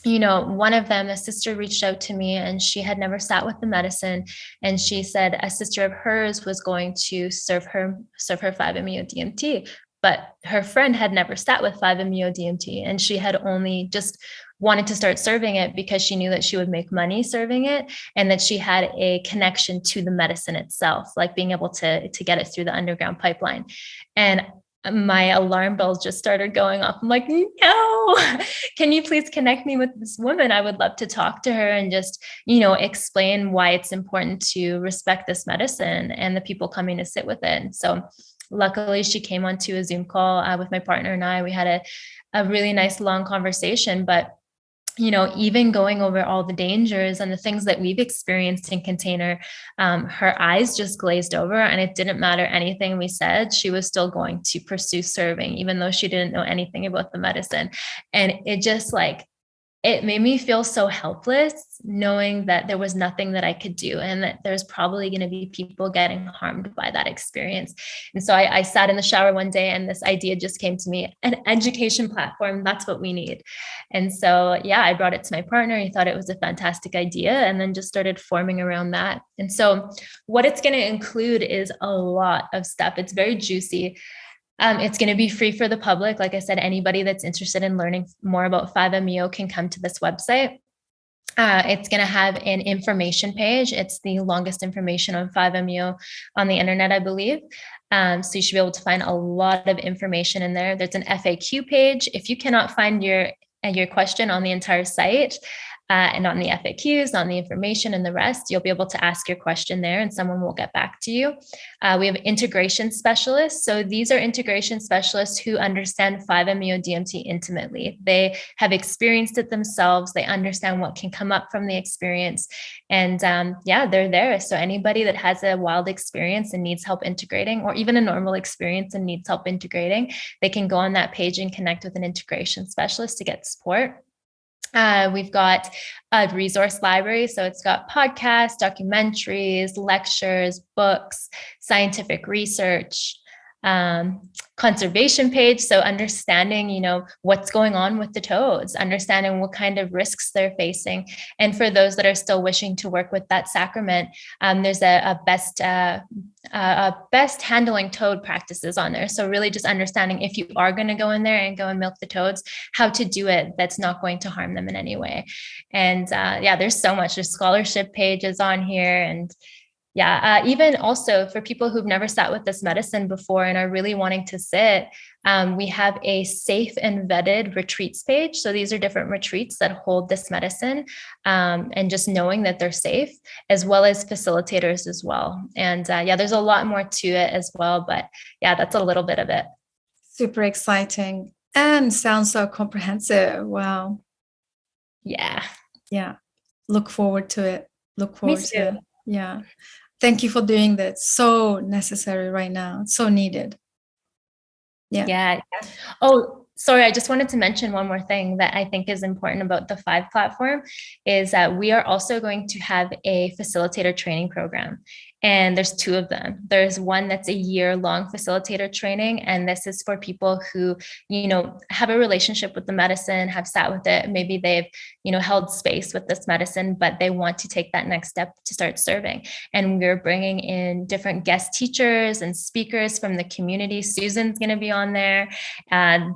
one of them, a sister, reached out to me, and she had never sat with the medicine. And she said a sister of hers was going to serve her 5-MeO DMT, but her friend had never sat with 5-MeO DMT, and she had only just wanted to start serving it because she knew that she would make money serving it, and that she had a connection to the medicine itself, like being able to get it through the underground pipeline. And my alarm bells just started going off. I'm like, no, can you please connect me with this woman? I would love to talk to her and just, explain why it's important to respect this medicine and the people coming to sit with it. And so luckily she came onto a Zoom call with my partner and I. We had a really nice long conversation, but even going over all the dangers and the things that we've experienced in container, her eyes just glazed over, and it didn't matter anything we said. She was still going to pursue serving, even though she didn't know anything about the medicine. And it just it made me feel so helpless, knowing that there was nothing that I could do, and that there's probably going to be people getting harmed by that experience. And so I sat in the shower one day, and this idea just came to me: an education platform. That's what we need. And so, yeah, I brought it to my partner. He thought it was a fantastic idea, and then just started forming around that. And so what it's going to include is a lot of stuff. It's very juicy. It's going to be free for the public. Like I said, anybody that's interested in learning more about 5-MeO can come to this website. It's going to have an information page. It's the longest information on 5-MeO on the internet, I believe. So you should be able to find a lot of information in there. There's an FAQ page. If you cannot find your question on the entire site, and on the FAQs, on the information and the rest, you'll be able to ask your question there and someone will get back to you. We have integration specialists. So these are integration specialists who understand 5-MeO DMT intimately. They have experienced it themselves. They understand what can come up from the experience. And they're there. So anybody that has a wild experience and needs help integrating, or even a normal experience and needs help integrating, they can go on that page and connect with an integration specialist to get support. We've got a resource library. So it's got podcasts, documentaries, lectures, books, scientific research, conservation page. So understanding, what's going on with the toads, understanding what kind of risks they're facing. And for those that are still wishing to work with that sacrament, there's a best handling toad practices on there. So really just understanding, if you are going to go in there and go and milk the toads, how to do it that's not going to harm them in any way. And there's so much. There's scholarship pages on here, and Yeah, even also for people who've never sat with this medicine before and are really wanting to sit, we have a safe and vetted retreats page. So these are different retreats that hold this medicine, and just knowing that they're safe, as well as facilitators as well. And yeah, there's a lot more to it as well. But yeah, that's a little bit of it. Super exciting and sounds so comprehensive. Wow. Yeah. Yeah. Look forward to it. Look Me forward to too. it. Yeah. Thank you for doing that. So necessary right now. It's so needed. Yeah. Yeah. Oh, sorry. I just wanted to mention one more thing that I think is important about the F.I.V.E platform is that we are also going to have a facilitator training program. And there's two of them. There's one that's a year-long facilitator training. And this is for people who, have a relationship with the medicine, have sat with it. Maybe they've, held space with this medicine, but they want to take that next step to start serving. And we're bringing in different guest teachers and speakers from the community. Susan's going to be on there,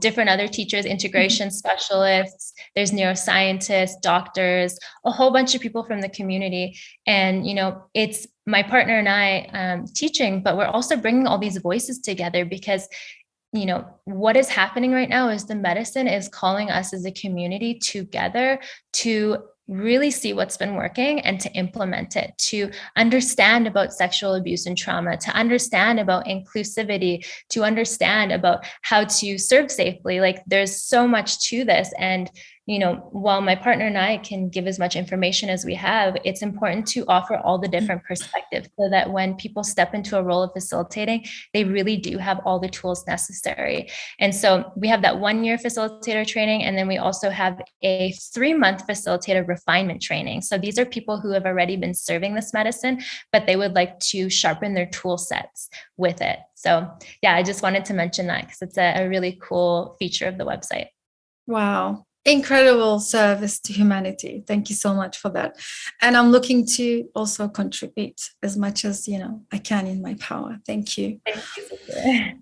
different other teachers, integration specialists, there's neuroscientists, doctors, a whole bunch of people from the community. And, it's my partner and I teaching, but we're also bringing all these voices together because what is happening right now is the medicine is calling us as a community together to really see what's been working and to implement it, to understand about sexual abuse and trauma, to understand about inclusivity, to understand about how to serve safely. Like there's so much to this. And while my partner and I can give as much information as we have, it's important to offer all the different perspectives so that when people step into a role of facilitating, they really do have all the tools necessary. And so we have that 1-year facilitator training, and then we also have a 3-month facilitator refinement training. So these are people who have already been serving this medicine, but they would like to sharpen their tool sets with it. So yeah, I just wanted to mention that because it's a really cool feature of the website. Wow. Incredible service to humanity. Thank you so much for that. And I'm looking to also contribute as much as, I can in my power. Thank you. Thank you.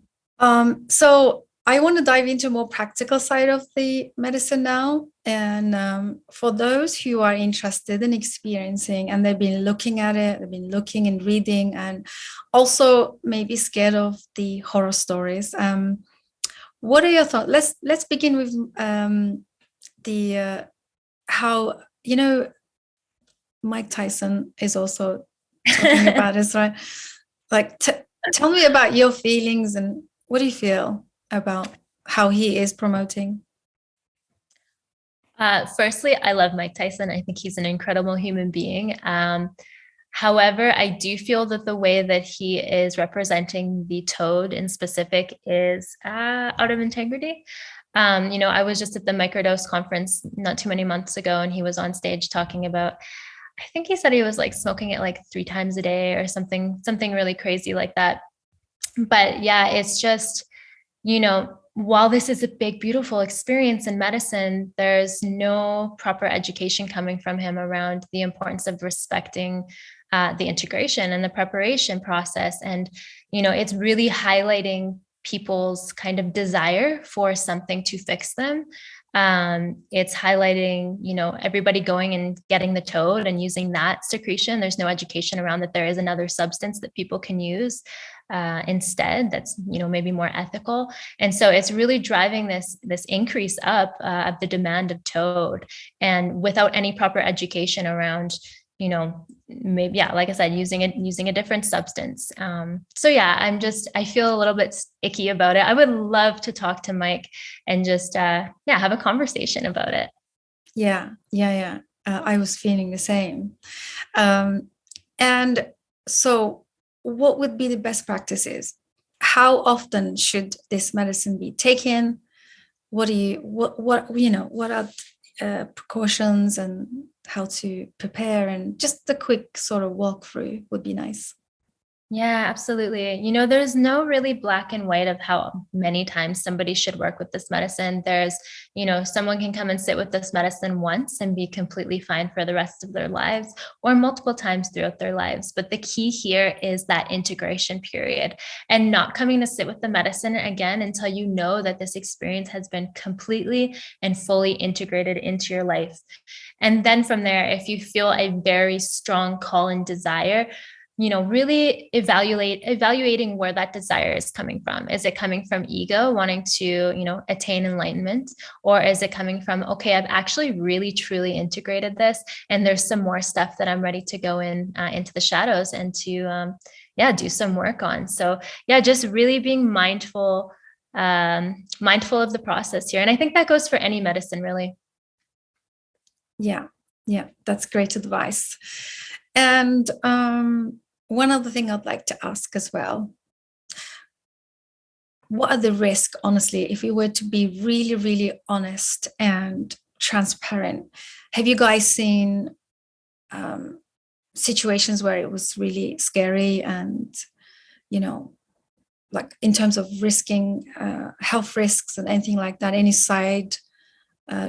So I want to dive into a more practical side of the medicine now. And for those who are interested in experiencing and they've been looking at it, they've been looking and reading and also maybe scared of the horror stories. What are your thoughts? Let's begin with how Mike Tyson is also talking about this, right? Like, tell me about your feelings and what do you feel about how he is promoting? Firstly, I love Mike Tyson. I think he's an incredible human being. However, I do feel that the way that he is representing the toad in specific is out of integrity. I was just at the Microdose conference not too many months ago, and he was on stage talking about, I think he said he was like smoking it like 3 times a day or something really crazy like that. But yeah, it's just, while this is a big, beautiful experience in medicine, there's no proper education coming from him around the importance of respecting the integration and the preparation process. And, it's really highlighting people's kind of desire for something to fix them. It's highlighting, everybody going and getting the toad and using that secretion. There's no education around that there is another substance that people can use instead that's, maybe more ethical. And so it's really driving this increase up of the demand of toad, and without any proper education around, maybe, yeah, like I said, using a different substance. So yeah, I feel a little bit icky about it. I would love to talk to Mike and just, have a conversation about it. Yeah. I was feeling the same. And so what would be the best practices? How often should this medicine be taken? What are precautions and how to prepare, and just a quick sort of walkthrough would be nice. Yeah, absolutely. There's no really black and white of how many times somebody should work with this medicine. There's, someone can come and sit with this medicine once and be completely fine for the rest of their lives, or multiple times throughout their lives. But the key here is that integration period, and not coming to sit with the medicine again until you know that this experience has been completely and fully integrated into your life. And then from there, if you feel a very strong call and desire, really evaluating where that desire is coming from. Is it coming from ego wanting to, attain enlightenment? Or is it coming from, okay, I've actually really, truly integrated this, and there's some more stuff that I'm ready to go into the shadows and to, do some work on. So just really being mindful of the process here. And I think that goes for any medicine, really. Yeah, that's great advice. And one other thing I'd like to ask as well, what are the risks, honestly, if we were to be really, really honest and transparent? Have you guys seen situations where it was really scary and, like in terms of risking health risks and anything like that, any side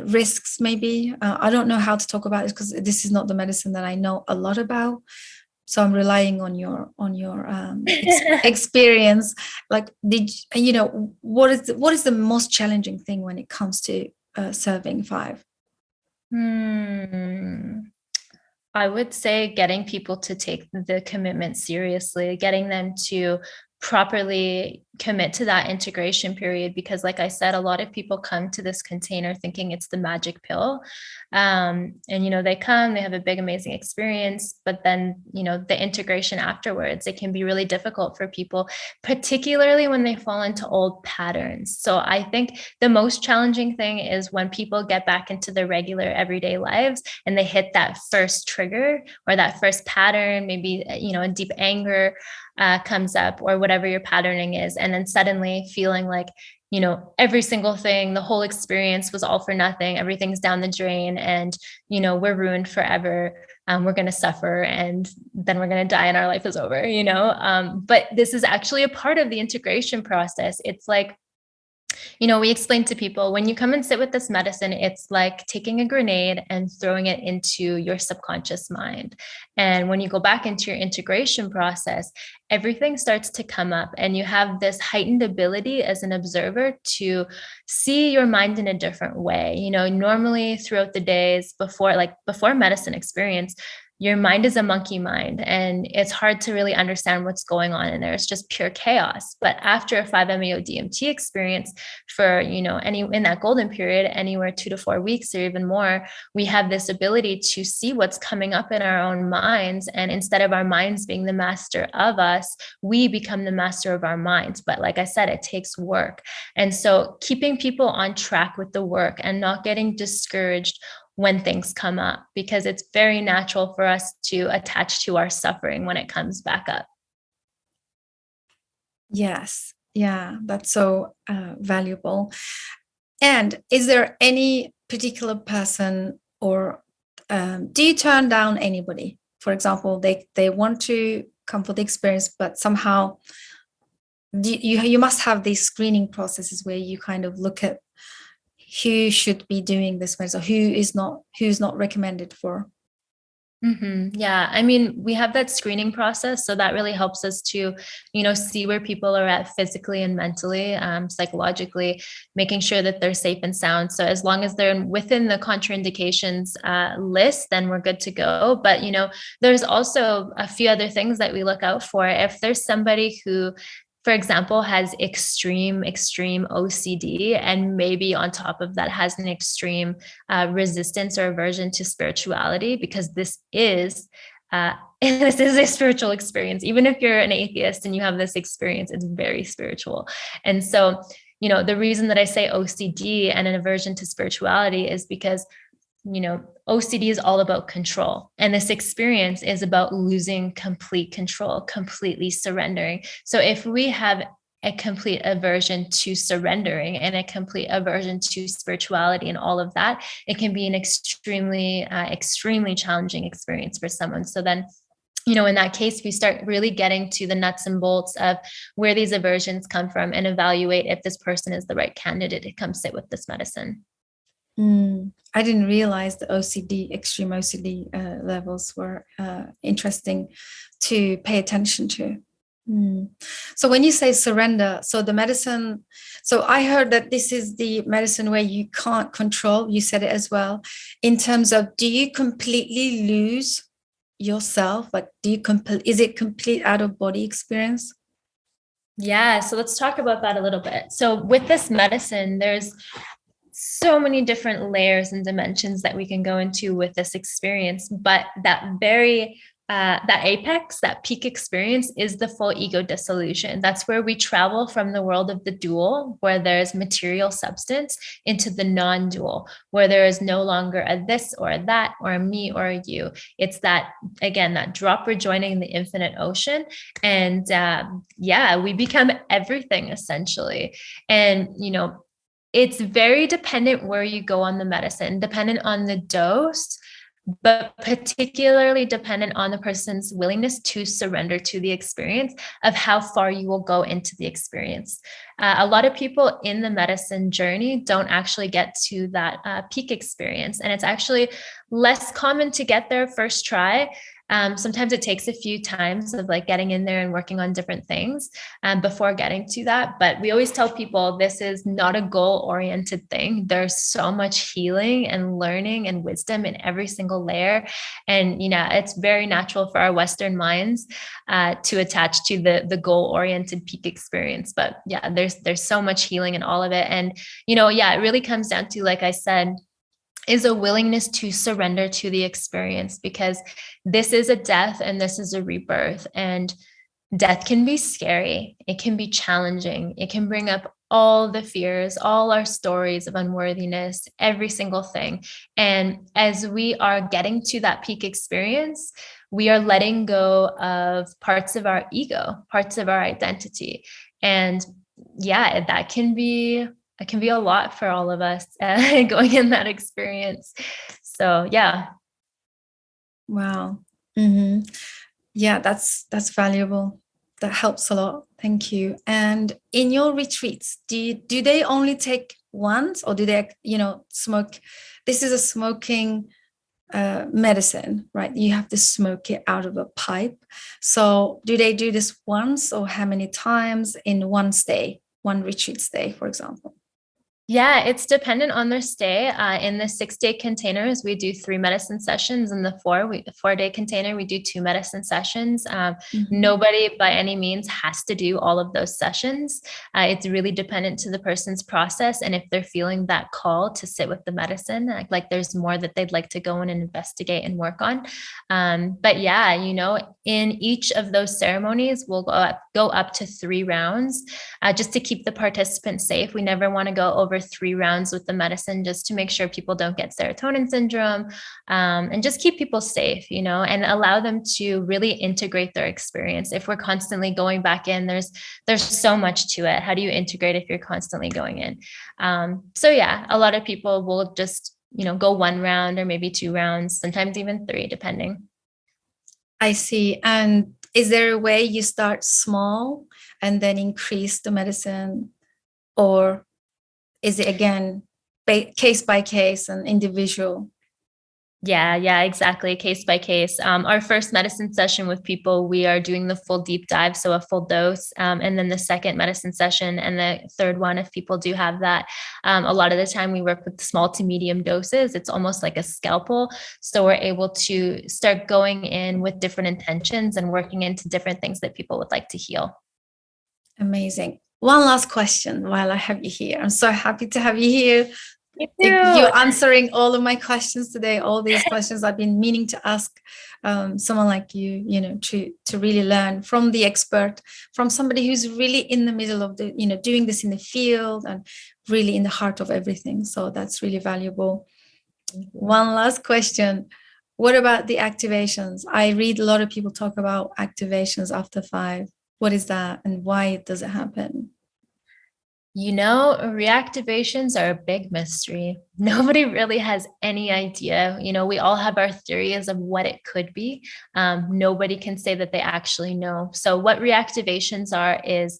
risks maybe? I don't know how to talk about it because this is not the medicine that I know a lot about. So I'm relying on your experience. Like, what is the most challenging thing when it comes to serving F.I.V.E? I would say getting people to take the commitment seriously, getting them to properly commit to that integration period, because like I said, a lot of people come to this container thinking it's the magic pill, and they come, they have a big amazing experience, but then the integration afterwards, it can be really difficult for people, particularly when they fall into old patterns. So I think the most challenging thing is when people get back into their regular everyday lives and they hit that first trigger or that first pattern, maybe a deep anger comes up, or whatever your patterning is, and then suddenly feeling like every single thing, the whole experience was all for nothing, everything's down the drain, and we're ruined forever, we're going to suffer, and then we're going to die and our life is over, but this is actually a part of the integration process. It's like, we explain to people, when you come and sit with this medicine, it's like taking a grenade and throwing it into your subconscious mind. And when you go back into your integration process, everything starts to come up, and you have this heightened ability as an observer to see your mind in a different way. Normally throughout the days before medicine experience, your mind is a monkey mind, and it's hard to really understand what's going on in there. It's just pure chaos. But after a 5-MeO DMT experience for, in that golden period, anywhere 2 to 4 weeks or even more, we have this ability to see what's coming up in our own minds. And instead of our minds being the master of us, we become the master of our minds. But like I said, it takes work. And so keeping people on track with the work and not getting discouraged when things come up, because it's very natural for us to attach to our suffering when it comes back up. Yes. Yeah, that's so valuable. And is there any particular person, or do you turn down anybody? For example, they want to come for the experience, but somehow you must have these screening processes where you kind of look at who should be doing this medicine, who's not recommended for. Mm-hmm. Yeah. I mean, we have that screening process. So that really helps us to, see where people are at physically and mentally, psychologically, making sure that they're safe and sound. So as long as they're within the contraindications list, then we're good to go. But, there's also a few other things that we look out for. If there's somebody who, for example, has extreme OCD, and maybe on top of that has an extreme resistance or aversion to spirituality, because this is a spiritual experience. Even if you're an atheist and you have this experience, it's very spiritual. And so, the reason that I say OCD and an aversion to spirituality is because OCD is all about control. And this experience is about losing complete control, completely surrendering. So if we have a complete aversion to surrendering and a complete aversion to spirituality and all of that, it can be an extremely challenging experience for someone. So then, in that case, we start really getting to the nuts and bolts of where these aversions come from and evaluate if this person is the right candidate to come sit with this medicine. I didn't realize the extreme OCD levels were interesting to pay attention to. So when you say surrender, so the medicine, so I heard that this is the medicine where you can't control, you said it as well, in terms of, do you completely lose yourself? Like, is it complete out of body experience? Yeah, so let's talk about that a little bit. So with this medicine, there's so many different layers and dimensions that we can go into with this experience, but that apex, that peak experience is the full ego dissolution. That's where we travel from the world of the dual, where there's material substance, into the non-dual, where there is no longer a this or a that or a me or a you. It's that, again, that drop rejoining the infinite ocean. And we become everything essentially. And, it's very dependent where you go on the medicine, dependent on the dose, but particularly dependent on the person's willingness to surrender to the experience of how far you will go into the experience. A lot of people in the medicine journey don't actually get to that peak experience. And it's actually less common to get there first try. Sometimes it takes a few times of like getting in there and working on different things before getting to that. But we always tell people this is not a goal-oriented thing. There's so much healing and learning and wisdom in every single layer. And, it's very natural for our Western minds to attach to the goal-oriented peak experience. But yeah, there's so much healing in all of it. And, it really comes down to, like I said, is a willingness to surrender to the experience, because this is a death and this is a rebirth, and death can be scary. It can be challenging. It can bring up all the fears, all our stories of unworthiness, every single thing. And as we are getting to that peak experience, we are letting go of parts of our ego, parts of our identity. And yeah, that can be a lot for all of us going in that experience. So, yeah. Wow. Mm-hmm. Yeah, that's valuable. That helps a lot. Thank you. And in your retreats, do they only take once, or do they, smoke? This is a smoking medicine, right? You have to smoke it out of a pipe. So do they do this once, or how many times in one retreat stay, for example? Yeah, it's dependent on their stay. In the 6-day containers, we do 3 medicine sessions. In the 4-day container, we do 2 medicine sessions. Nobody by any means has to do all of those sessions. It's really dependent to the person's process. And if they're feeling that call to sit with the medicine, like there's more that they'd like to go in and investigate and work on. But yeah, in each of those ceremonies, we'll go up to 3 rounds just to keep the participants safe. We never want to go over 3 rounds with the medicine, just to make sure people don't get serotonin syndrome, and just keep people safe, and allow them to really integrate their experience. If we're constantly going back in, there's so much to it. How do you integrate if you're constantly going in? So yeah, a lot of people will just, go 1 round or maybe 2 rounds, sometimes even 3, depending. I see. And is there a way you start small and then increase the medicine, or is it again case by case and individual? Yeah, exactly. Case by case. Our first medicine session with people, we are doing the full deep dive, so a full dose. And then the second medicine session and the third one, if people do have that, a lot of the time we work with small to medium doses. It's almost like a scalpel. So we're able to start going in with different intentions and working into different things that people would like to heal. Amazing. One last question while I have you here. I'm so happy to have you here. You're answering all of my questions today, all these questions I've been meaning to ask someone like you, to really learn from the expert, from somebody who's really in the middle of the, doing this in the field and really in the heart of everything. So that's really valuable. One last question. What about the activations? I read a lot of people talk about activations after 5. What is that and why does it happen? Reactivations are a big mystery. Nobody really has any idea. We all have our theories of what it could be. Nobody can say that they actually know. So what reactivations are is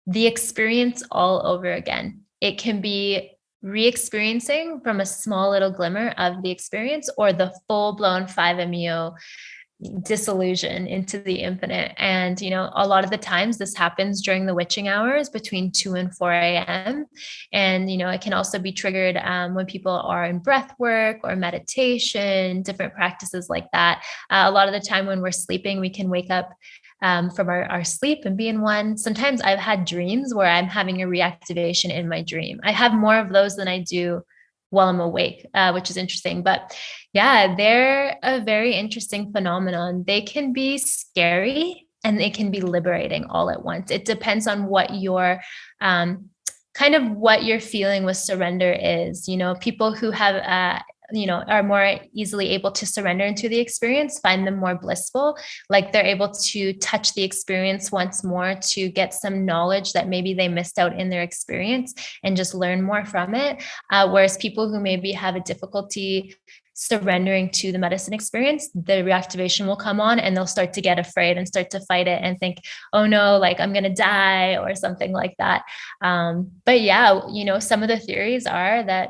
the experience all over again. It can be re-experiencing from a small little glimmer of the experience, or the full-blown 5-MeO disillusion into the infinite. And, a lot of the times this happens during the witching hours between 2 and 4 a.m. And, it can also be triggered when people are in breath work or meditation, different practices like that. A lot of the time when we're sleeping, we can wake up from our sleep and be in one. Sometimes I've had dreams where I'm having a reactivation in my dream. I have more of those than I do while I'm awake, which is interesting. But yeah, they're a very interesting phenomenon. They can be scary and they can be liberating all at once. It depends on what your kind of what your feeling with surrender is. People who have are more easily able to surrender into the experience, find them more blissful, like they're able to touch the experience once more to get some knowledge that maybe they missed out in their experience and just learn more from it. Whereas people who maybe have a difficulty surrendering to the medicine experience, the reactivation will come on and they'll start to get afraid and start to fight it and think, oh no, like I'm going to die or something like that. But yeah, some of the theories are that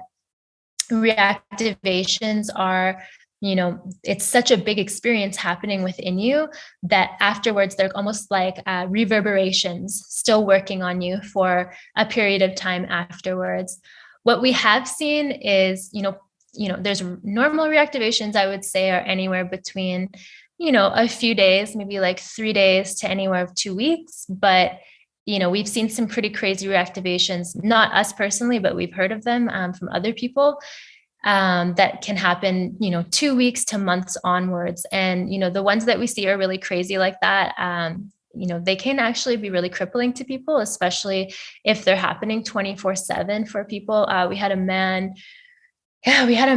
reactivations are, it's such a big experience happening within you that afterwards they're almost like reverberations still working on you for a period of time afterwards. What we have seen is, there's normal reactivations, I would say, are anywhere between, a few days, maybe like 3 days to anywhere of 2 weeks. But we've seen some pretty crazy reactivations, not us personally, but we've heard of them from other people that can happen, 2 weeks to months onwards. And, the ones that we see are really crazy like that. They can actually be really crippling to people, especially if they're happening 24/7 for people. We had a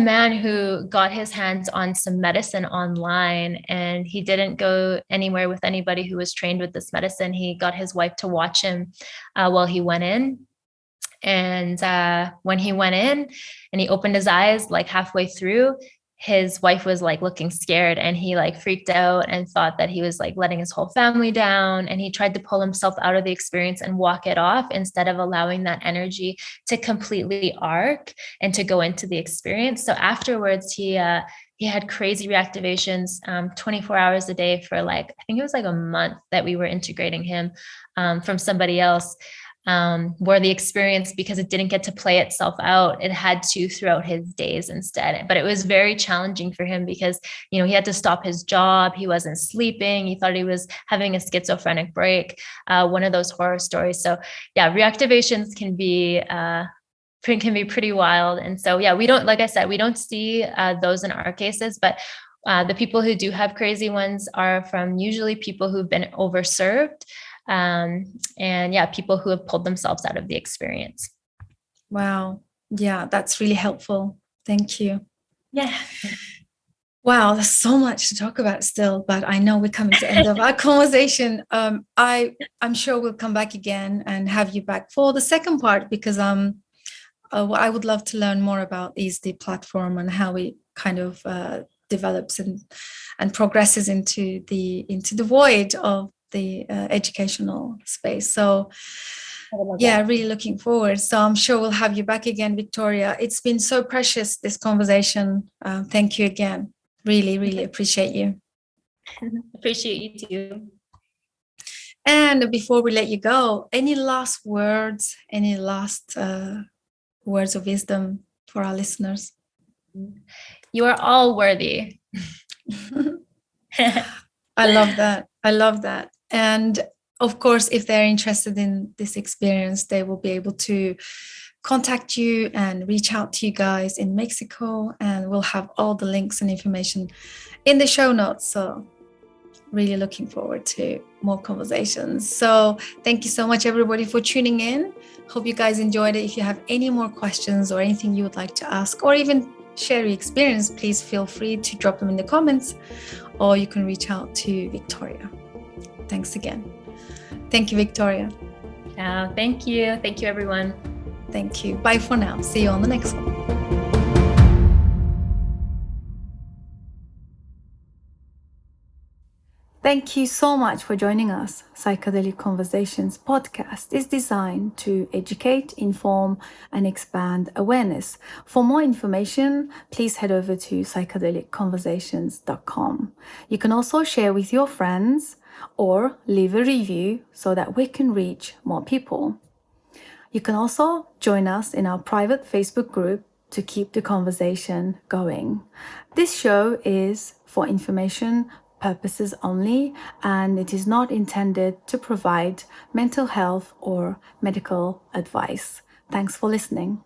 man who got his hands on some medicine online, and he didn't go anywhere with anybody who was trained with this medicine. He got his wife to watch him while he went in. And when he went in and he opened his eyes, like halfway through, his wife was like looking scared, and he like freaked out and thought that he was like letting his whole family down. And he tried to pull himself out of the experience and walk it off instead of allowing that energy to completely arc and to go into the experience. So afterwards, he had crazy reactivations 24 hours a day for like, I think it was like a month that we were integrating him from somebody else. Where the experience, because it didn't get to play itself out, it had to throughout his days instead. But it was very challenging for him because, he had to stop his job. He wasn't sleeping. He thought he was having a schizophrenic break, one of those horror stories. So yeah, reactivations can be pretty wild. And so, yeah, we don't, like I said, we don't see those in our cases, but the people who do have crazy ones are from usually people who've been overserved. And yeah, people who have pulled themselves out of the experience. Wow. Yeah, that's really helpful. Thank you. Yeah. Wow, there's so much to talk about still, but I know we're coming to the end of our conversation. I'm sure we'll come back again and have you back for the second part, because what I would love to learn more about is the platform and how it kind of develops and progresses into the void of the educational space. So yeah, really looking forward. So I'm sure we'll have you back again, Victoria. It's been so precious, this conversation. Thank you again. Really, really appreciate you. Appreciate you too. And before we let you go, any last words, words of wisdom for our listeners? You are all worthy. I love that. And of course, if they're interested in this experience, they will be able to contact you and reach out to you guys in Mexico. And we'll have all the links and information in the show notes. So really looking forward to more conversations. So thank you so much, everybody, for tuning in. Hope you guys enjoyed it. If you have any more questions or anything you would like to ask, or even share your experience, please feel free to drop them in the comments, or you can reach out to Victoria. Thanks again. Thank you, Victoria. Thank you. Thank you, everyone. Thank you. Bye for now. See you on the next one. Thank Thank you so much for joining us. Psychedelic Conversations podcast is designed to educate, inform, and expand awareness. For more information, please head over to psychedelicconversations.com. You can also share with your friends or leave a review so that we can reach more people. You can also join us in our private Facebook group to keep the conversation going. This show is for information purposes only, and it is not intended to provide mental health or medical advice. Thanks for listening.